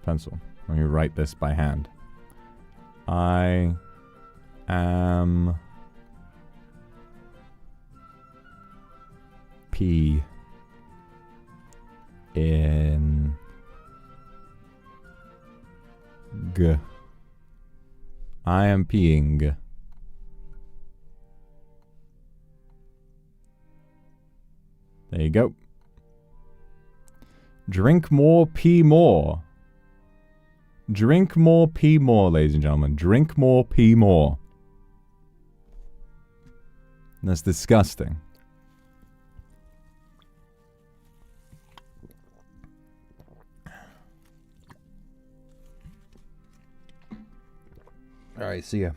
Pencil. Let me write this by hand. I am P in G. I am peeing. There you go. Drink more, pee more. Drink more, pee more, ladies and gentlemen. Drink more, pee more. That's disgusting. All right, see ya.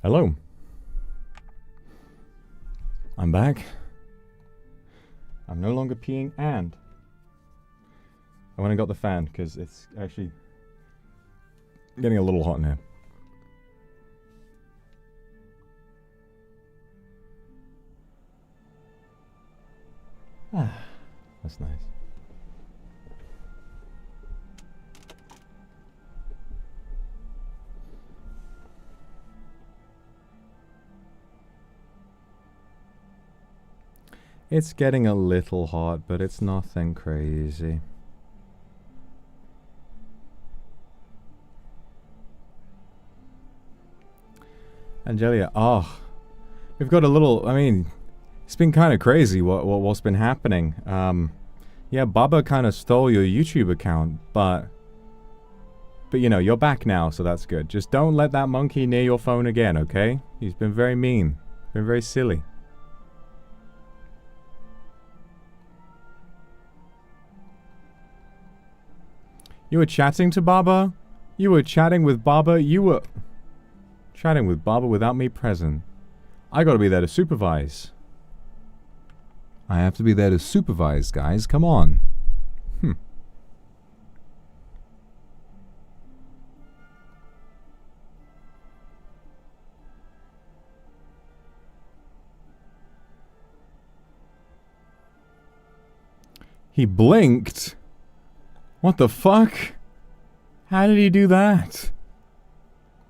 Hello. I'm back. I'm no longer peeing, and I went and got the fan because it's actually getting a little hot in here. Ah, that's nice. It's getting a little hot, but it's nothing crazy. Angelia, oh, we've got a little, I mean, it's been kind of crazy what's been happening. Yeah, Baba kind of stole your YouTube account, but you know, you're back now, so that's good. Just don't let that monkey near your phone again, okay? He's been very mean, been very silly. You were chatting to Baba? You were chatting with Baba? You were chatting with Baba without me present. I gotta be there to supervise. I have to be there to supervise, guys. Come on. He blinked? What the fuck? How did he do that?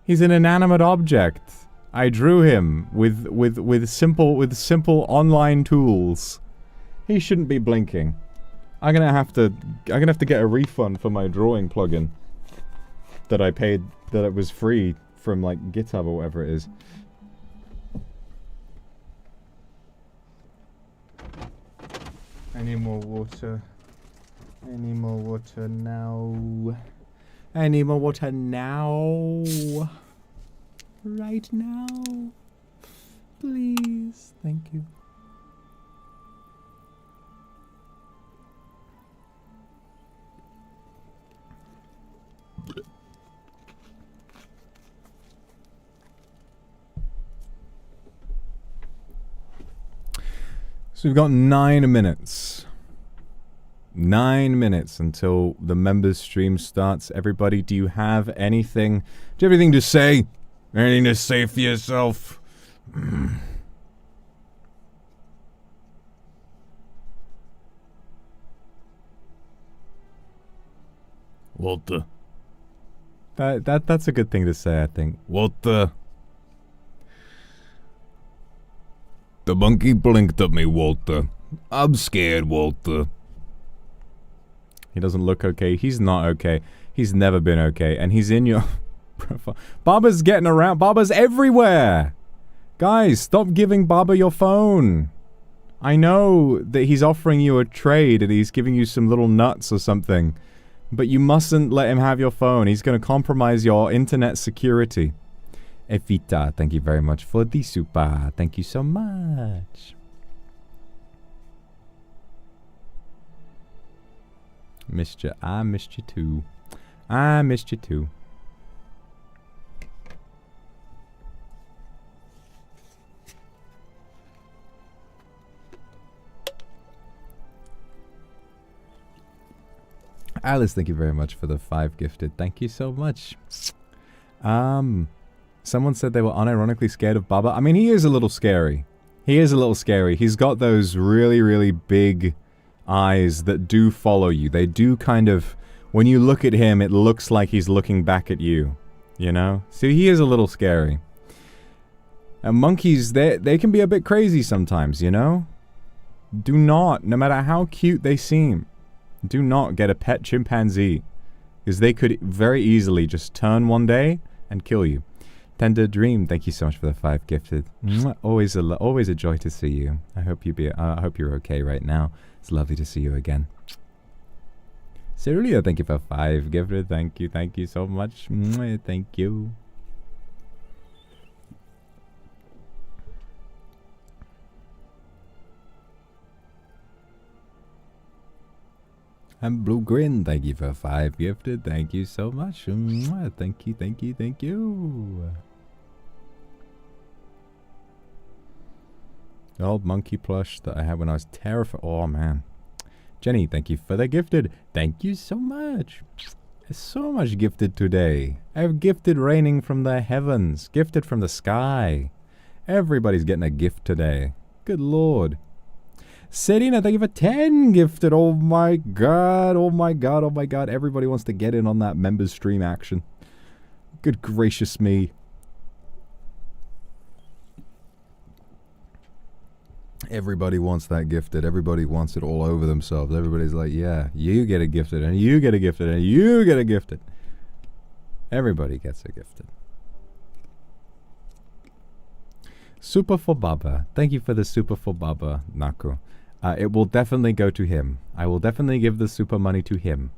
He's an inanimate object. I drew him with simple online tools. He shouldn't be blinking. I'm gonna have to get a refund for my drawing plugin that I paid, that it was free from like GitHub or whatever it is. Any more water? Any more water now? Any more water now? Right now? Please. Thank you. So we've got 9 minutes. 9 minutes until the members stream starts. Everybody, do you have anything? Do you have anything to say? Anything to say for yourself? Walter. That's a good thing to say, I think. Walter. The monkey blinked at me, Walter. I'm scared, Walter. He doesn't look okay. He's not okay. He's never been okay. And he's in your profile. Baba's getting around. Baba's everywhere. Guys, stop giving Baba your phone. I know that he's offering you a trade and he's giving you some little nuts or something. But you mustn't let him have your phone. He's going to compromise your internet security. Evita, thank you very much for the super. Thank you so much. Missed you. I missed you too. I missed you too. Alice, thank you very much for the 5 gifted. Thank you so much. Someone said they were unironically scared of Baba. I mean, he is a little scary. He is a little scary. He's got those really, really big eyes that do follow you. They do kind of... When you look at him, it looks like he's looking back at you. You know? So he is a little scary. And monkeys, they can be a bit crazy sometimes, you know? Do not, no matter how cute they seem, do not get a pet chimpanzee. Because they could very easily just turn one day and kill you. Tender Dream, thank you so much for the 5 gifted. Always a joy to see you. I hope you're okay right now. It's lovely to see you again. Cerulia, thank you for 5 gifted. Thank you so much. Thank you. And Blue Grin, thank you for 5 gifted. Thank you so much. Thank you. The old monkey plush that I had when I was terrified. Oh, man. Jenny, thank you for the gifted. Thank you so much. There's so much gifted today. I have gifted raining from the heavens. Gifted from the sky. Everybody's getting a gift today. Good Lord. Serena, thank you for 10 gifted. Oh my god, oh my god, oh my god. Everybody wants to get in on that members stream action. Good gracious me. Everybody wants that gifted. Everybody wants it all over themselves. Everybody's like, yeah, you get a gifted, and you get a gifted, and you get a gifted. Everybody gets a gifted. Super for Baba. Thank you for the super for Baba, Naku. It will definitely go to him. I will definitely give the super money to him.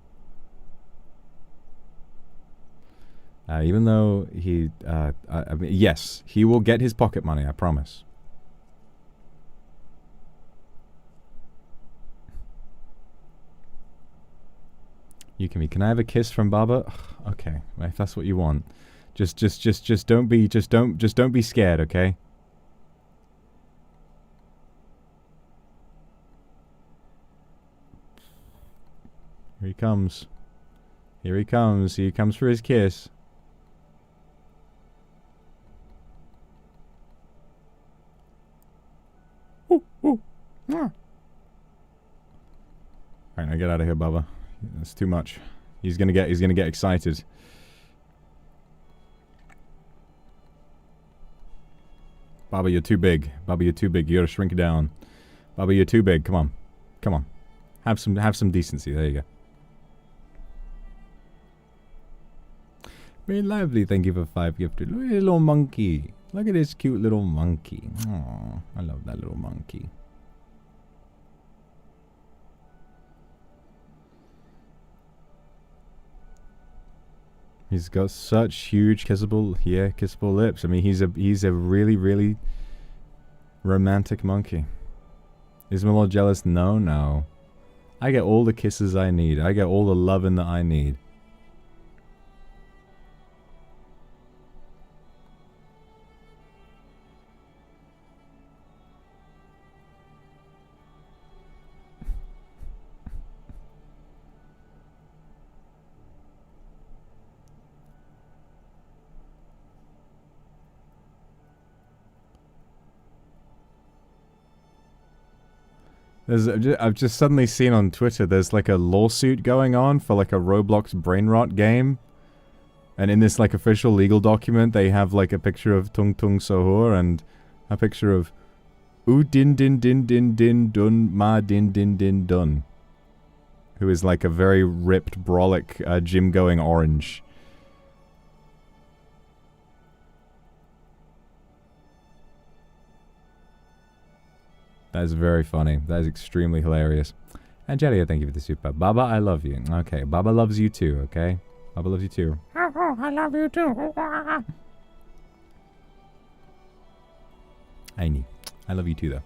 Even though he... I mean, yes, he will get his pocket money, I promise. Yukimi, can I have a kiss from Baba? Ugh, okay, if that's what you want. Just don't be scared, okay? Here he comes. Here he comes. He comes for his kiss. Ooh, ooh. Ah. Alright, now get out of here, Baba. That's too much. He's gonna get excited. Baba, you're too big. Baba, you're too big. You gotta shrink down. Baba, you're too big. Come on. Come on. Have some decency. There you go. Very lively. Thank you for 5 gifted. Look at this little monkey. Look at this cute little monkey. Aww, I love that little monkey. He's got such huge kissable lips. I mean, he's a really, really romantic monkey. Is him a little jealous? No, no. I get all the kisses I need. I get all the loving that I need. I've just suddenly seen on Twitter there's like a lawsuit going on for like a Roblox brain rot game. And in this like official legal document they have like a picture of Tung Tung Sohor and a picture of U Din Din Din Din Din Dun Ma Din Din Din Dun. Who is like a very ripped, brolic, gym-going orange. That is very funny. That is extremely hilarious. Angelia, thank you for the super. Baba, I love you. Okay, Baba loves you too, okay? Baba loves you too. Oh, I love you too. I knew. I love you too, though.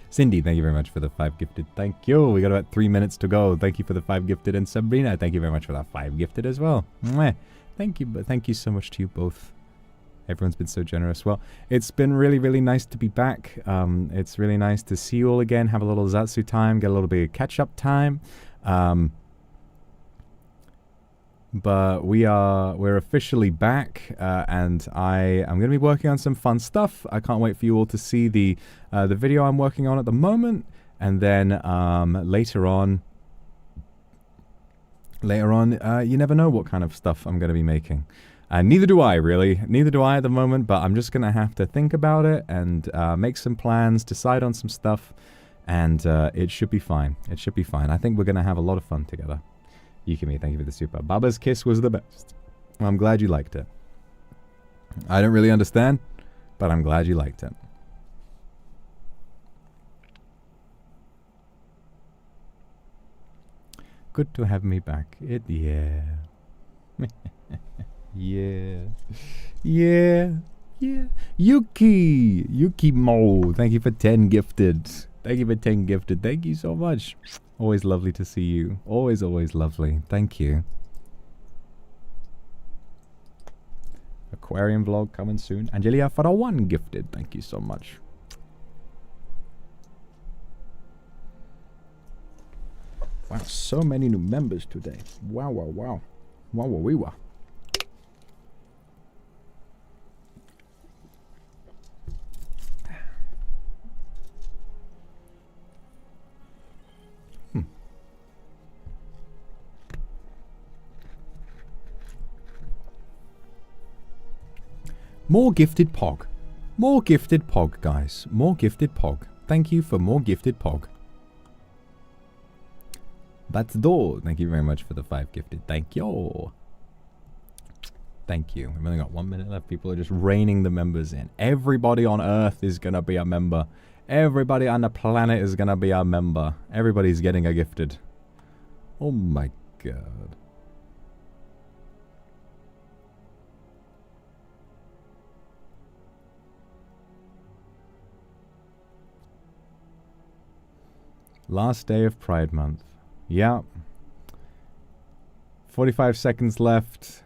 Cindy, thank you very much for the 5 gifted. Thank you. We got about 3 minutes to go. Thank you for the 5 gifted. And Sabrina, thank you very much for that 5 gifted as well. Mwah. Thank you. Thank you so much to you both. Everyone's been so generous. Well, it's been really, really nice to be back. It's really nice to see you all again, have a little Zatsu time, get a little bit of catch-up time. But we're officially back, and I am going to be working on some fun stuff. I can't wait for you all to see the video I'm working on at the moment, and then later on, you never know what kind of stuff I'm going to be making. Neither do I, really. Neither do I at the moment, but I'm just going to have to think about it and make some plans, decide on some stuff, and it should be fine. It should be fine. I think we're going to have a lot of fun together. Yukimi, thank you for the super. Baba's kiss was the best. I'm glad you liked it. I don't really understand, but I'm glad you liked it. Good to have me back. Yeah. Yeah. Yeah. Yeah. Yuki Mo. Thank you for 10 gifted. Thank you for 10 gifted. Thank you so much. Always lovely to see you. Always, always lovely. Thank you. Aquarium vlog coming soon. Angelia for a 1 gifted. Thank you so much. So many new members today. Wow, wow, wow. Wow, wow, wee, wow. More gifted pog. More gifted pog, guys. More gifted pog. Thank you for more gifted pog. That's door. Thank you very much for the 5 gifted. Thank you. Thank you. We've only got 1 minute left. People are just raining the members in. Everybody on Earth is going to be a member. Everybody on the planet is going to be a member. Everybody's getting a gifted. Oh my god. Last day of Pride Month. Yeah. 45 seconds left.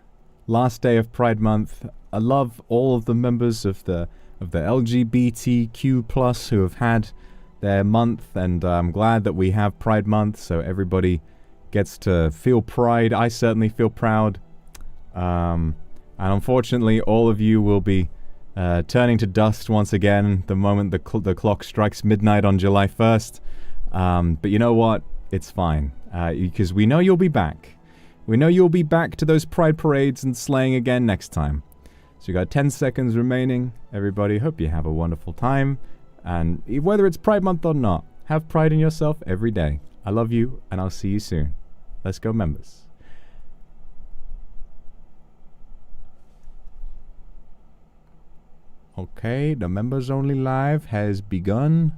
Last day of Pride Month. I love all of the members of the LGBTQ+ who have had their month, and I'm glad that we have Pride Month so everybody gets to feel pride. I certainly feel proud. And unfortunately, all of you will be turning to dust once again the moment the clock strikes midnight on July 1st. But you know what? It's fine. Because we know you'll be back. We know you'll be back to those pride parades and slaying again next time. So you got 10 seconds remaining. Everybody, hope you have a wonderful time. And whether it's Pride Month or not, have pride in yourself every day. I love you, and I'll see you soon. Let's go, members. Okay, the members only live has begun.